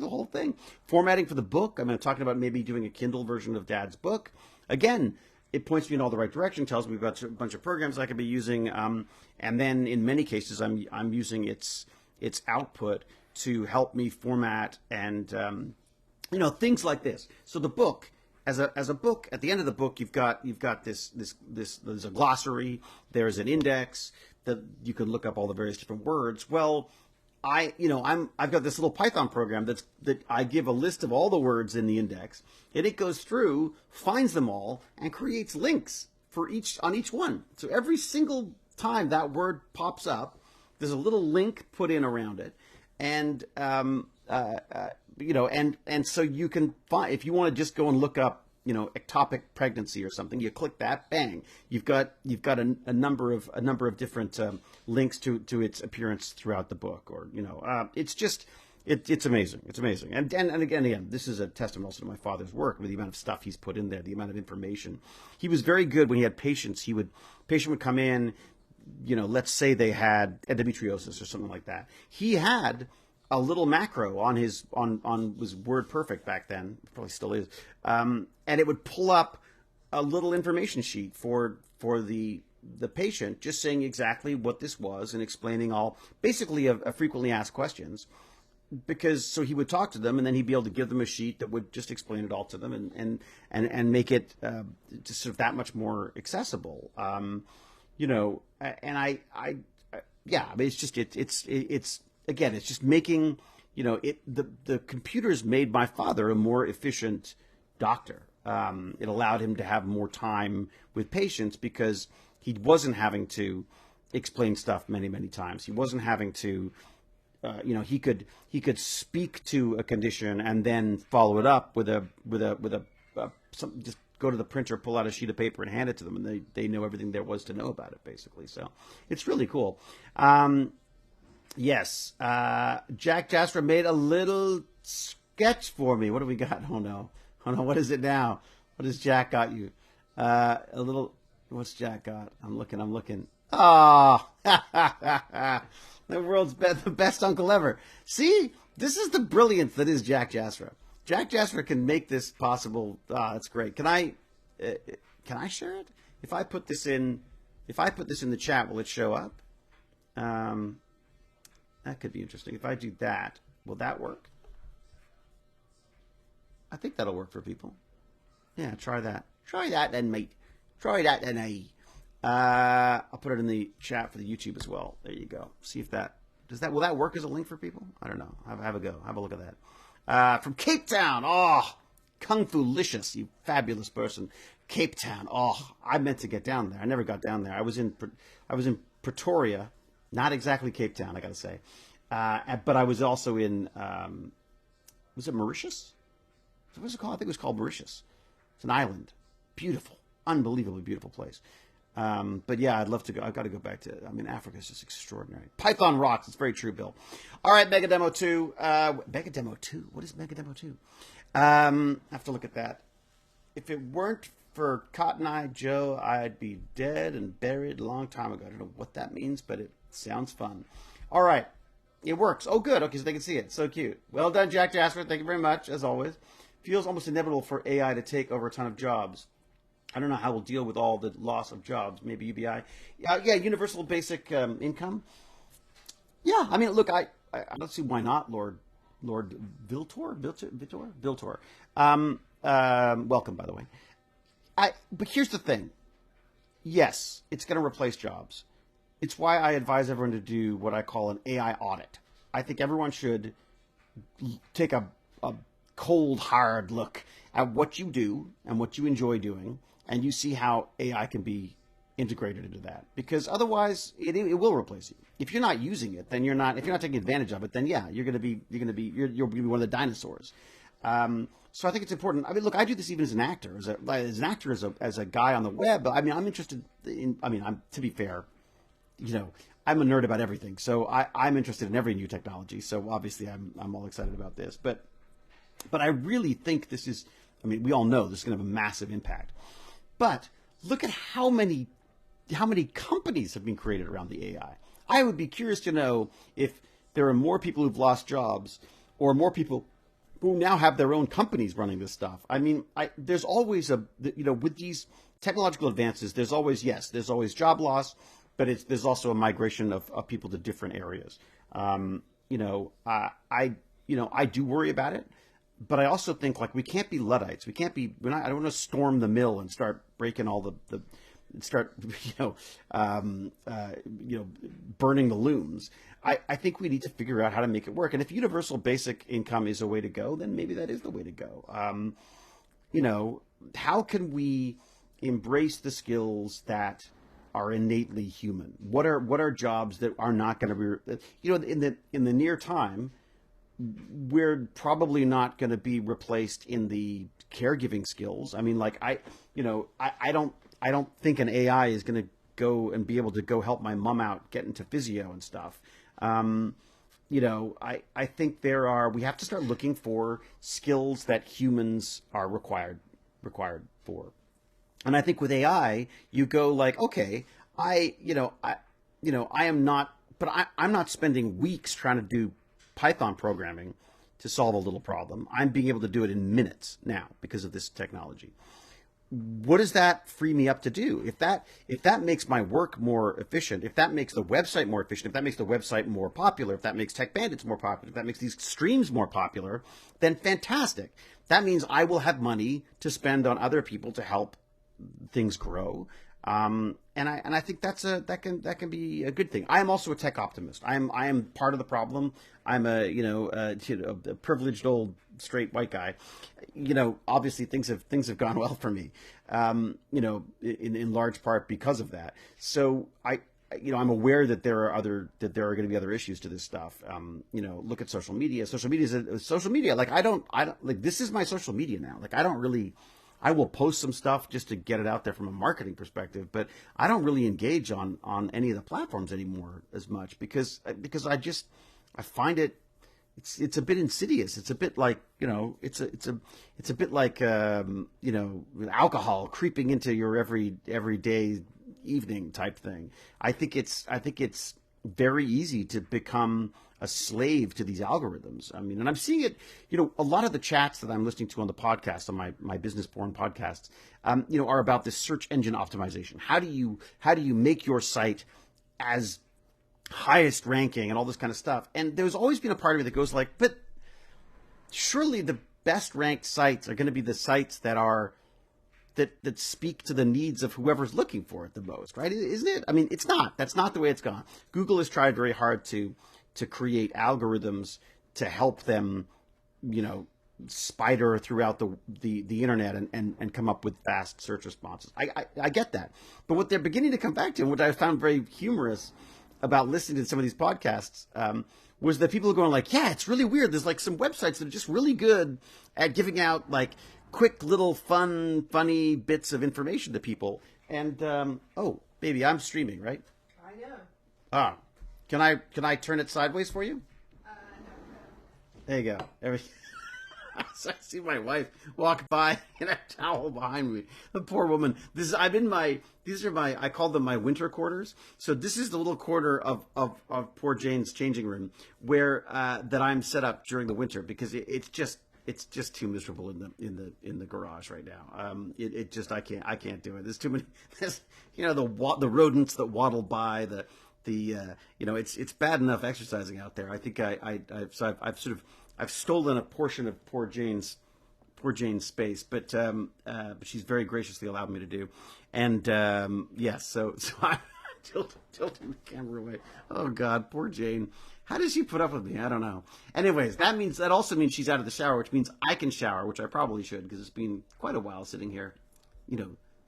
S1: whole thing. Formatting for the book. I'm talking about maybe doing a Kindle version of Dad's book. Again, it points me in all the right direction, tells me about a bunch of programs I could be using, and then in many cases, I'm using its output to help me format and things like this. So the book. As a book, at the end of the book, you've got this there's a glossary, there's an index that you can look up all the various different words. Well, I've got this little Python program that I give a list of all the words in the index, and it goes through, finds them all, and creates links on each one. So every single time that word pops up, there's a little link put in around it, and and so you can find, if you want to just go and look up, ectopic pregnancy or something, you click that, bang, you've got a number of different links to its appearance throughout the book, or it's just. It's amazing. It's amazing. And again, this is a testament also to my father's work, with the amount of stuff he's put in there, the amount of information. He was very good when he had patients. Patient would come in, let's say they had endometriosis or something like that. He had a little macro on his was WordPerfect back then, probably still is, and it would pull up a little information sheet for the patient, just saying exactly what this was and explaining all, basically a frequently asked questions. Because so he would talk to them, and then he'd be able to give them a sheet that would just explain it all to them, and make it just sort of that much more accessible. And yeah, I mean, it's just it's again, it's just making the computers made my father a more efficient doctor. It allowed him to have more time with patients because he wasn't having to explain stuff many times. He wasn't having to. He could speak to a condition and then follow it up with just go to the printer, pull out a sheet of paper, and hand it to them, and they know everything there was to know about it, basically. So it's really cool. Yes, Jack Jasper made a little sketch for me. What do we got? Oh no, what is it now? What has Jack got you? A little. What's Jack got? I'm looking. Oh. The best uncle ever. See, this is the brilliance that is Jack Jasper. Jack Jasper can make this possible. That's great. Can I share it? If I put this in the chat, will it show up? That could be interesting. If I do that, will that work? I think that'll work for people. Yeah, try that. Try that then, mate. Try that then, eh? I'll put it in the chat for the YouTube as well. There you go. See if will that work as a link for people? I don't know. Have a go. Have a look at that. From Cape Town. Oh, Kung Fu-licious, you fabulous person. Cape Town. Oh, I meant to get down there. I never got down there. I was in Pretoria, not exactly Cape Town, I got to say. But I was also in, was it Mauritius? What was it called? I think it was called Mauritius. It's an island. Beautiful. Unbelievably beautiful place. But yeah, I'd love to go. I've got to go back to, Africa is just extraordinary. Python rocks. It's very true, Bill. All right, Mega Demo 2. Mega Demo 2? What is Mega Demo 2? I have to look at that. If it weren't for Cotton Eye Joe, I'd be dead and buried a long time ago. I don't know what that means, but it sounds fun. All right. It works. Oh, good. Okay, so they can see it. So cute. Well done, Jack Jasper. Thank you very much, as always. Feels almost inevitable for AI to take over a ton of jobs. I don't know how we'll deal with all the loss of jobs. Maybe UBI. Yeah, universal basic income. Yeah, look, I don't see why not, Lord Viltor. Welcome, by the way. But here's the thing. Yes, it's going to replace jobs. It's why I advise everyone to do what I call an AI audit. I think everyone should take a cold, hard look at what you do and what you enjoy doing, and you see how AI can be integrated into that. Because otherwise, it will replace you. If you're not using it, then you're not. If you're not taking advantage of it, then yeah, you'll be one of the dinosaurs. So I think it's important. Look, I do this even as an actor, as a guy on the web. I'm interested in. To be fair, I'm a nerd about everything. So I'm interested in every new technology. So obviously, I'm all excited about this. But I really think this is. We all know this is going to have a massive impact. But look at how many companies have been created around the AI. I would be curious to know if there are more people who've lost jobs, or more people who now have their own companies running this stuff. There's always with these technological advances, there's always job loss, but there's also a migration of people to different areas. I do worry about it. But I also think we can't be Luddites. I don't want to storm the mill and start breaking all burning the looms. I think we need to figure out how to make it work. And if universal basic income is a way to go, then maybe that is the way to go. How can we embrace the skills that are innately human? What are jobs that are not going to be, in the near time, we're probably not going to be replaced in the caregiving skills. I mean, like I don't think an AI is going to go and be able to go help my mom out get into physio and stuff. I think we have to start looking for skills that humans are required for. And I think with AI, you go like, okay, I am not, but I'm not spending weeks trying to do Python programming to solve a little problem. I'm being able to do it in minutes now because of this technology. What does that free me up to do? If that makes my work more efficient, if that makes the website more efficient, if that makes the website more popular, if that makes Tech Bandits more popular, if that makes these streams more popular, then fantastic. That means I will have money to spend on other people to help things grow. And I think that can be a good thing. I am also a tech optimist. I am part of the problem. I'm a privileged old straight white guy. Obviously things have gone well for me. In large part because of that. So I'm aware that there are going to be other issues to this stuff. Look at social media. Social media. Like I don't like, this is my social media now. Like I will post some stuff just to get it out there from a marketing perspective, but I don't really engage on any of the platforms anymore as much because I find it's a bit insidious. It's a bit like, it's a bit like, alcohol creeping into your everyday evening type thing. I think it's very easy to become a slave to these algorithms. I mean, and I'm seeing it, a lot of the chats that I'm listening to on the podcast, on my business porn podcasts, are about this search engine optimization. How do you make your site as highest ranking and all this kind of stuff? And there's always been a part of me that goes like, but surely the best ranked sites are going to be the sites that speak to the needs of whoever's looking for it the most, right? Isn't it? I mean, it's not. That's not the way it's gone. Google has tried very hard to create algorithms to help them, spider throughout the internet and come up with fast search responses. I get that. But what they're beginning to come back to, and what I found very humorous about listening to some of these podcasts, was that people are going like, yeah, it's really weird. There's like some websites that are just really good at giving out like quick little funny bits of information to people. And, oh, baby, I'm streaming, right?
S2: I know.
S1: Ah, can I turn it sideways for you?
S2: No.
S1: There you go. So I see my wife walk by in a towel behind me. The poor woman. These are I call them my winter quarters. So this is the little corner of poor Jane's changing room where that I'm set up during the winter because it's just too miserable in the garage right now. It just I can't do it. There's too many. The rodents that waddle by it's bad enough exercising out there. I think I've stolen a portion of poor Jane's space, but she's very graciously allowed me to do. And yes, so I'm tilting the camera away. Oh God, poor Jane. How does she put up with me? I don't know. Anyways, that also means she's out of the shower, which means I can shower, which I probably should because it's been quite a while sitting here,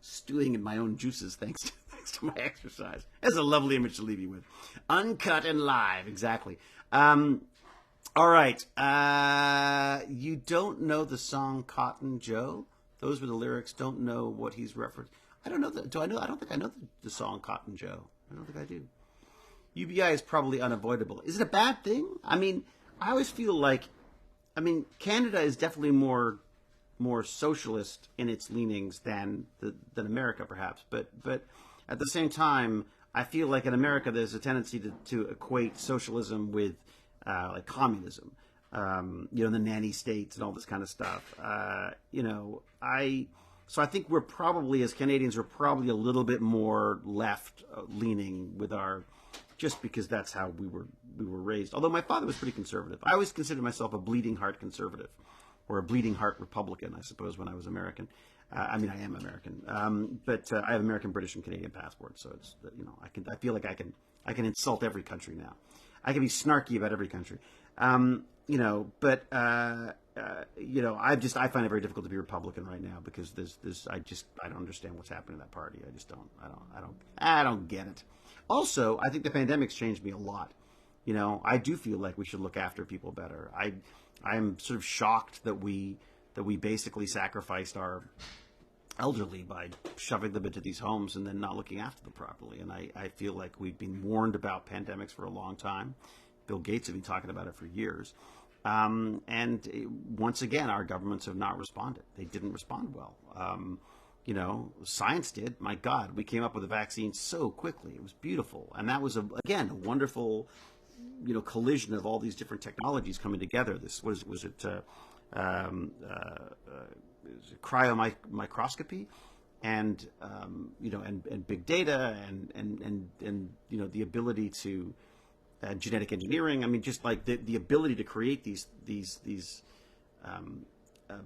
S1: stewing in my own juices thanks to my exercise. That's a lovely image to leave you with. Uncut and live, exactly. All right. You don't know the song Cotton Joe? Those were the lyrics. Don't know what he's referenced. I don't know. Do I know? I don't think I know the song Cotton Joe. I don't think I do. UBI is probably unavoidable. Is it a bad thing? I mean, I always feel like, Canada is definitely more socialist in its leanings than America, perhaps. But at the same time, I feel like in America there's a tendency to equate socialism with like communism, the nanny states and all this kind of stuff. So I think we're probably, as Canadians, we're probably a little bit more left leaning with just because that's how we were raised. Although my father was pretty conservative. I always considered myself a bleeding heart conservative, or a bleeding heart Republican, I suppose, when I was American. I am American, but I have American, British, and Canadian passports, so it's I feel like I can insult every country now. I can be snarky about every country. but I find it very difficult to be Republican right now because I don't understand what's happening in that party. I just don't. I don't get it. Also, I think the pandemic's changed me a lot. I do feel like we should look after people better. I'm sort of shocked that we basically sacrificed our elderly by shoving them into these homes and then not looking after them properly. And I feel like we've been warned about pandemics for a long time. Bill Gates has been talking about it for years. Once again, our governments have not responded. They didn't respond well. Science did. My God, we came up with a vaccine so quickly. It was beautiful. And that was, again, a wonderful, collision of all these different technologies coming together. This was it cryomicroscopy and big data and the ability to genetic engineering. I mean, just like the ability to create these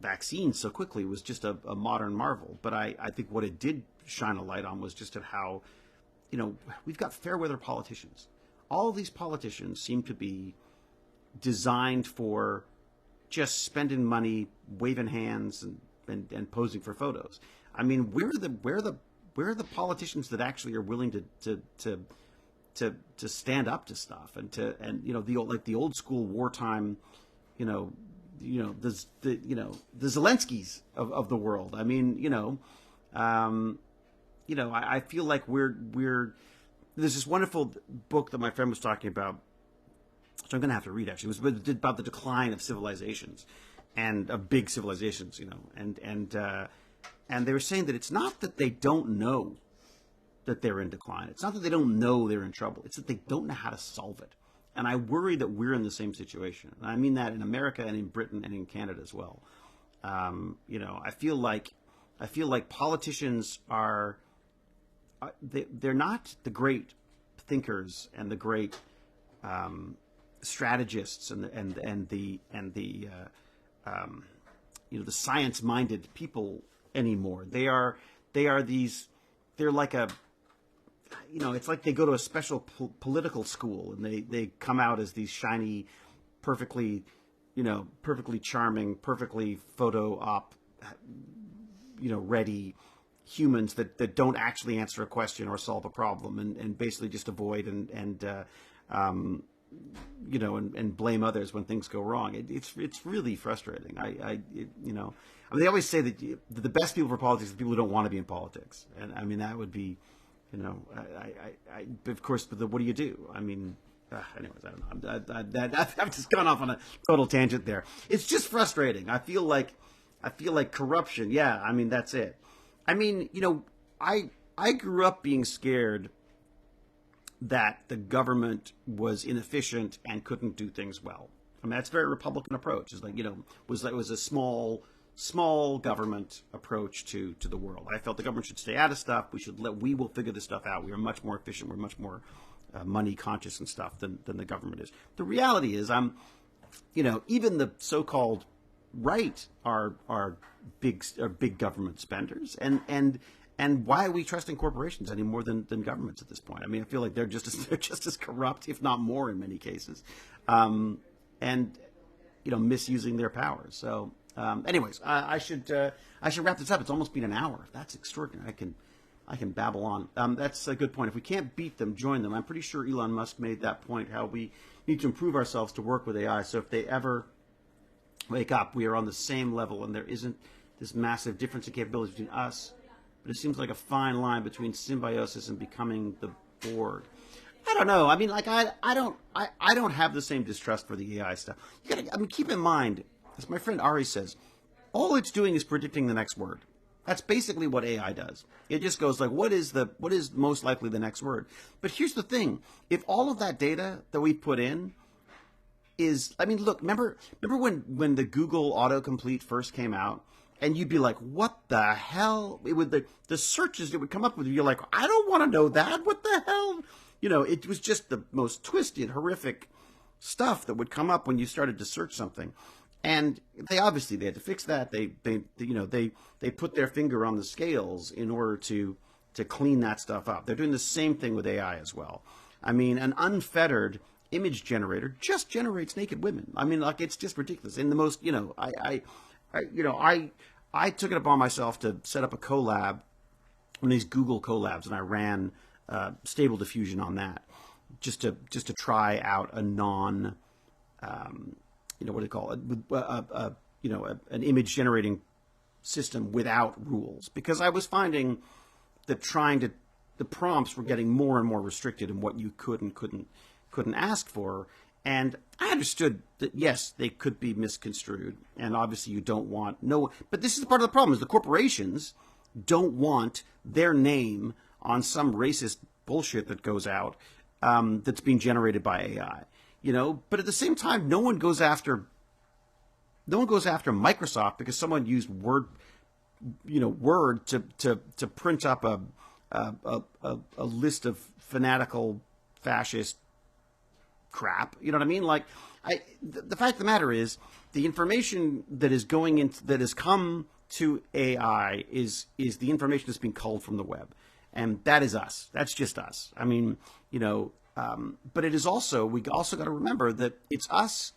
S1: vaccines so quickly was just a modern marvel. But I think what it did shine a light on was just of how, we've got fair weather politicians. All of these politicians seem to be designed for just spending money, waving hands, and posing for photos. I mean, where are the politicians that actually are willing to stand up to stuff and the old school wartime, the Zelenskys of the world. I mean, I feel like there's this wonderful book that my friend was talking about, which I'm going to have to read actually. It was about the decline of civilizations and of big civilizations, and they were saying that it's not that they don't know that they're in decline. It's not that they don't know they're in trouble. It's that they don't know how to solve it. And I worry that we're in the same situation. And I mean that in America and in Britain and in Canada as well. I feel like politicians are they're not the great thinkers and the great strategists and the science-minded people anymore. They're like it's like they go to a special political school and they come out as these shiny, perfectly charming, perfectly photo op, ready humans that don't actually answer a question or solve a problem and basically just avoid and blame others when things go wrong. It's really frustrating. They always say that the best people for politics are the people who don't want to be in politics, and I mean that would be, of course. But what do you do? I mean, anyways, I don't know. I've just gone off on a total tangent there. It's just frustrating. I feel like corruption. Yeah, I mean that's it. I mean, I grew up being scared that the government was inefficient and couldn't do things well. I mean, that's a very Republican approach. It's like, was a small government approach to the world. I felt the government should stay out of stuff. We will figure this stuff out. We are much more efficient. We're much more money conscious and stuff than the government is. The reality is, even the so-called right are big government spenders, and why are we trusting corporations any more than governments at this point? I mean, I feel like they're just as corrupt, if not more, in many cases, and misusing their powers. So, anyways, I should wrap this up. It's almost been an hour. That's extraordinary. I can babble on. That's a good point. If we can't beat them, join them. I'm pretty sure Elon Musk made that point. How we need to improve ourselves to work with AI. So if they ever wake up, we are on the same level, and there isn't this massive difference in capabilities between us. But it seems like a fine line between symbiosis and becoming the Borg. I don't know. I mean, like I don't have the same distrust for the AI stuff. Keep in mind, as my friend Ari says, all it's doing is predicting the next word. That's basically what AI does. It just goes like, what is most likely the next word? But here's the thing: if all of that data that we put in look, remember when the Google autocomplete first came out, and you'd be like, what the hell? It would the searches it would come up with, you're like, I don't want to know that. What the hell? It was just the most twisted, horrific stuff that would come up when you started to search something. And they had to fix that. They put their finger on the scales in order to clean that stuff up. They're doing the same thing with AI as well. I mean, an unfettered image generator just generates naked women. I mean, like, it's just ridiculous. In the most, I took it upon myself to set up a collab, one of these Google collabs, and I ran Stable Diffusion on that, just to try out a non, what do you call it, an image generating system without rules, because I was finding that the prompts were getting more and more restricted in what you could and couldn't ask for. And I understood that, yes, they could be misconstrued, and obviously you don't want but this is part of the problem, is the corporations don't want their name on some racist bullshit that goes out, that's being generated by AI, but at the same time, no one goes after Microsoft because someone used Word to print up a list of fanatical fascist crap. You know what I mean? Like, the fact of the matter is, the information that has come to AI is the information that's being culled from the web, and that is us. That's just us. I mean, but it is also, we also got to remember that it's us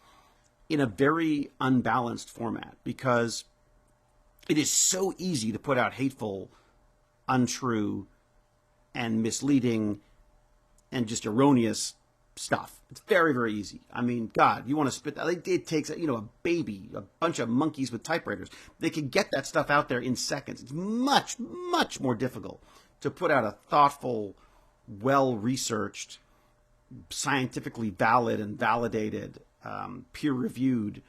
S1: in a very unbalanced format, because it is so easy to put out hateful, untrue, and misleading, and just erroneous stuff. It's very, very easy. I mean, God, you want to spit that? It takes, a baby, a bunch of monkeys with typewriters. They can get that stuff out there in seconds. It's much, much more difficult to put out a thoughtful, well-researched, scientifically valid and validated, peer-reviewed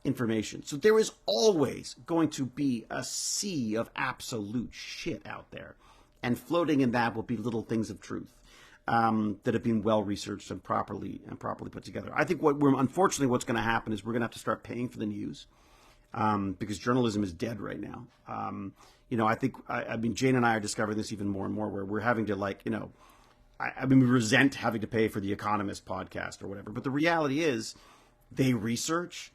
S1: information. So there is always going to be a sea of absolute shit out there, and floating in that will be little things of truth, that have been well researched and properly put together. I think unfortunately what's going to happen is we're going to have to start paying for the news, because journalism is dead right now. I think Jane and I are discovering this even more and more, where we're having to we resent having to pay for the Economist podcast or whatever. But the reality is, they research,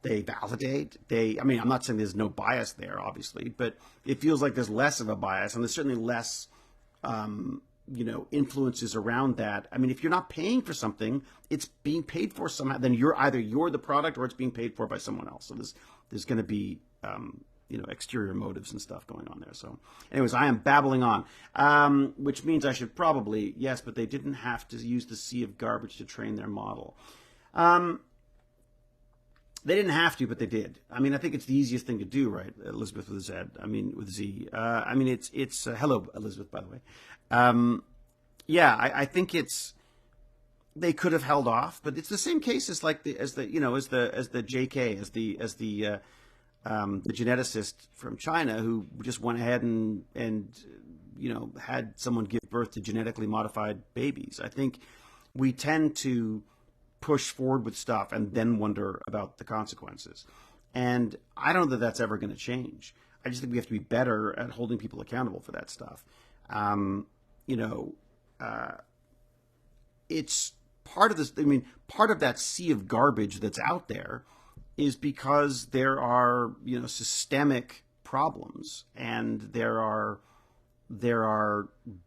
S1: they validate, I'm not saying there's no bias there, obviously, but it feels like there's less of a bias, and there's certainly less, influences around that. I mean, if you're not paying for something, it's being paid for somehow, then you're the product, or it's being paid for by someone else. So there's going to be, exterior motives and stuff going on there. So anyways, I am babbling on, which means I should probably, yes, but they didn't have to use the sea of garbage to train their model. They didn't have to, but they did. I mean, I think it's the easiest thing to do, right? Elizabeth with a Z. With Z. It's hello, Elizabeth, by the way. I think they could have held off, but it's the same case as the JK, as the geneticist from China who just went ahead and had someone give birth to genetically modified babies. I think we tend to push forward with stuff and then wonder about the consequences. And I don't know that that's ever going to change. I just think we have to be better at holding people accountable for that stuff. It's part of this. Part of that sea of garbage that's out there is because there are, systemic problems, and there are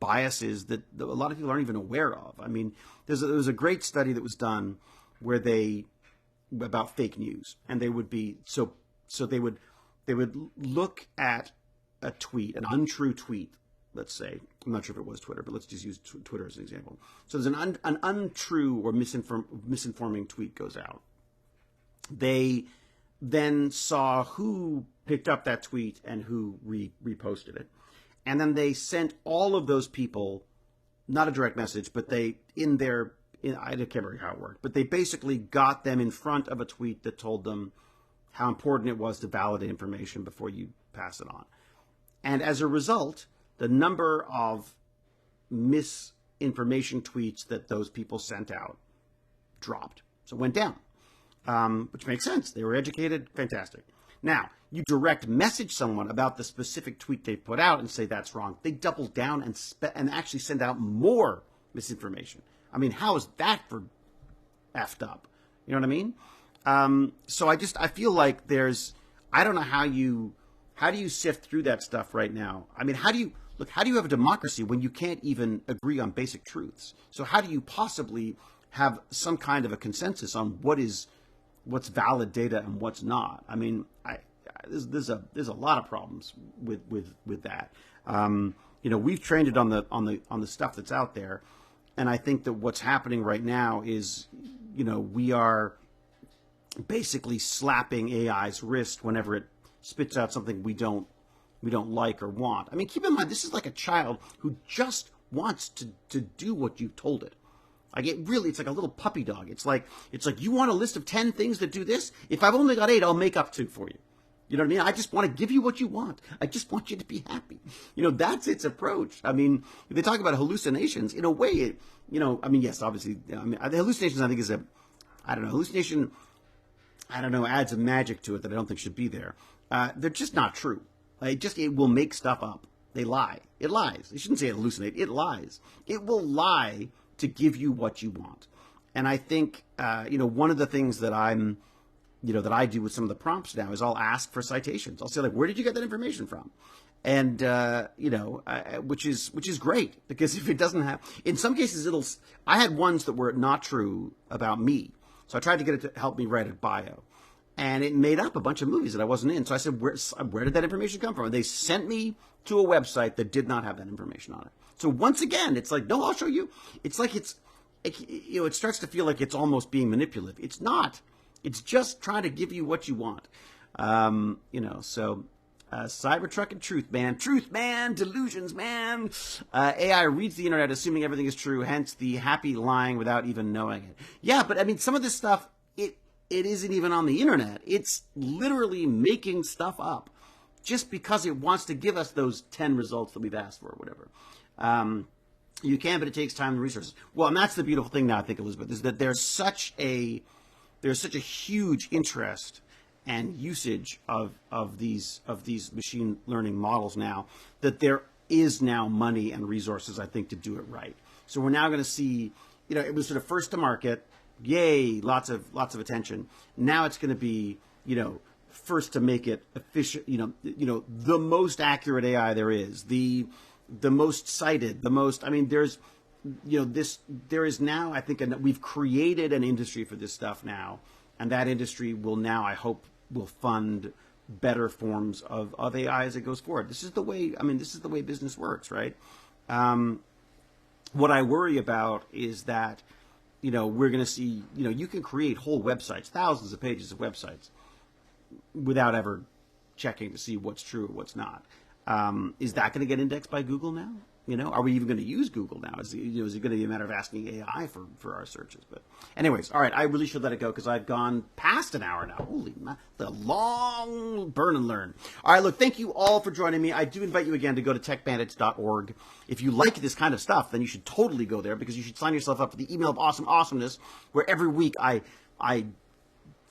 S1: biases that a lot of people aren't even aware of. I mean, there was a great study that was done about fake news, and they would look at a tweet, an untrue tweet, let's say. I'm not sure if it was Twitter, but let's just use Twitter as an example. So there's an untrue or misinforming tweet goes out. They then saw who picked up that tweet and who reposted it. And then they sent all of those people, not a direct message, but I can't remember how it worked, but they basically got them in front of a tweet that told them how important it was to validate information before you pass it on. And as a result, the number of misinformation tweets that those people sent out dropped. So it went down, which makes sense. They were educated. Fantastic. Now, you direct message someone about the specific tweet they put out and say that's wrong. They double down and actually send out more misinformation. I mean, how is that for effed up? You know what I mean? So I feel like I don't know how do you sift through that stuff right now? I mean, how do you have a democracy when you can't even agree on basic truths? So how do you possibly have some kind of a consensus on what's valid data and what's not. I mean, there's a lot of problems with that. We've trained it on the stuff that's out there, and I think that what's happening right now is, we are basically slapping AI's wrist whenever it spits out something we don't like or want. I mean, keep in mind, this is like a child who just wants to do what you've told it. Like, it's like a little puppy dog. It's like, you want a list of 10 things that do this? If I've only got 8, I'll make up 2 for you. You know what I mean? I just want to give you what you want. I just want you to be happy. That's its approach. I mean, if they talk about hallucinations, in a way, yes, obviously, the hallucinations, I think, is hallucination, adds a magic to it that I don't think should be there. They're just not true. It will make stuff up. They lie. It lies. You shouldn't say it hallucinate. It lies. It will lie to give you what you want. And I think, one of the things that that I do with some of the prompts now is I'll ask for citations. I'll say, like, where did you get that information from? And, which is great, because if it doesn't have, in some cases, I had ones that were not true about me. So I tried to get it to help me write a bio. And it made up a bunch of movies that I wasn't in. So I said, where did that information come from? And they sent me to a website that did not have that information on it. So once again, it's like, no, I'll show you. It's like it starts to feel like it's almost being manipulative. It's not. It's just trying to give you what you want. Cybertruck and truth, man, delusions, man. AI reads the internet assuming everything is true, hence the happy lying without even knowing it. Yeah, but I mean, some of this stuff, it isn't even on the internet. It's literally making stuff up just because it wants to give us those 10 results that we've asked for or whatever. You can, but it takes time and resources. Well, and that's the beautiful thing now, I think, Elizabeth, is that there's such a huge interest and usage of these machine learning models now that there is now money and resources, I think, to do it right. So we're now going to see, it was sort of first to market, yay, lots of attention. Now it's going to be, first to make it efficient, the most accurate AI there is, the most cited, there is now, I think, we've created an industry for this stuff now, and that industry will now, I hope, will fund better forms of AI as it goes forward. This is the way business works, right? What I worry about is that, we're going to see, you can create whole websites, thousands of pages of websites, without ever checking to see what's true or what's not. Is that going to get indexed by Google now? Are we even going to use Google now? Is it going to be a matter of asking AI for our searches? But anyways, all right, I really should let it go because I've gone past an hour now. Holy, the long burn and learn. All right, look, thank you all for joining me. I do invite you again to go to techbandits.org. If you like this kind of stuff, then you should totally go there because you should sign yourself up for the Email of Awesomeness, where every week I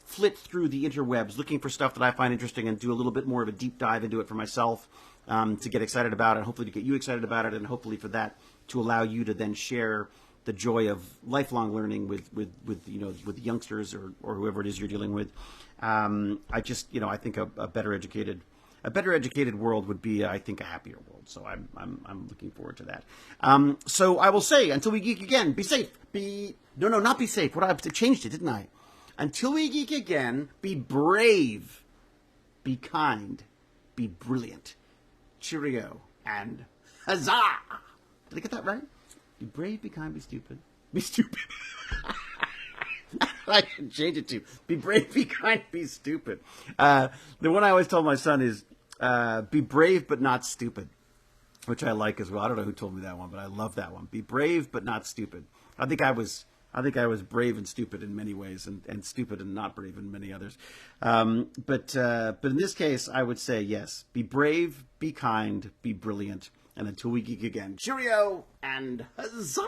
S1: flit through the interwebs looking for stuff that I find interesting and do a little bit more of a deep dive into it for myself. To get excited about it, hopefully to get you excited about it, and hopefully for that to allow you to then share the joy of lifelong learning with youngsters or whoever it is you're dealing with. I think a better educated world would be, I think, a happier world. So I'm looking forward to that. So I will say, until we geek again, be safe. Not be safe. I changed it, didn't I? Until we geek again, be brave, be kind, be brilliant. Cheerio and huzzah! Did I get that right? Be brave, be kind, be stupid. Be stupid. I can change it to be brave, be kind, be stupid. The one I always tell my son is be brave but not stupid, which I like as well. I don't know who told me that one, but I love that one. Be brave but not stupid. I think I was brave and stupid in many ways, and stupid and not brave in many others. But in this case, I would say yes. Be brave, be kind, be brilliant, and until we geek again, cheerio and huzzah!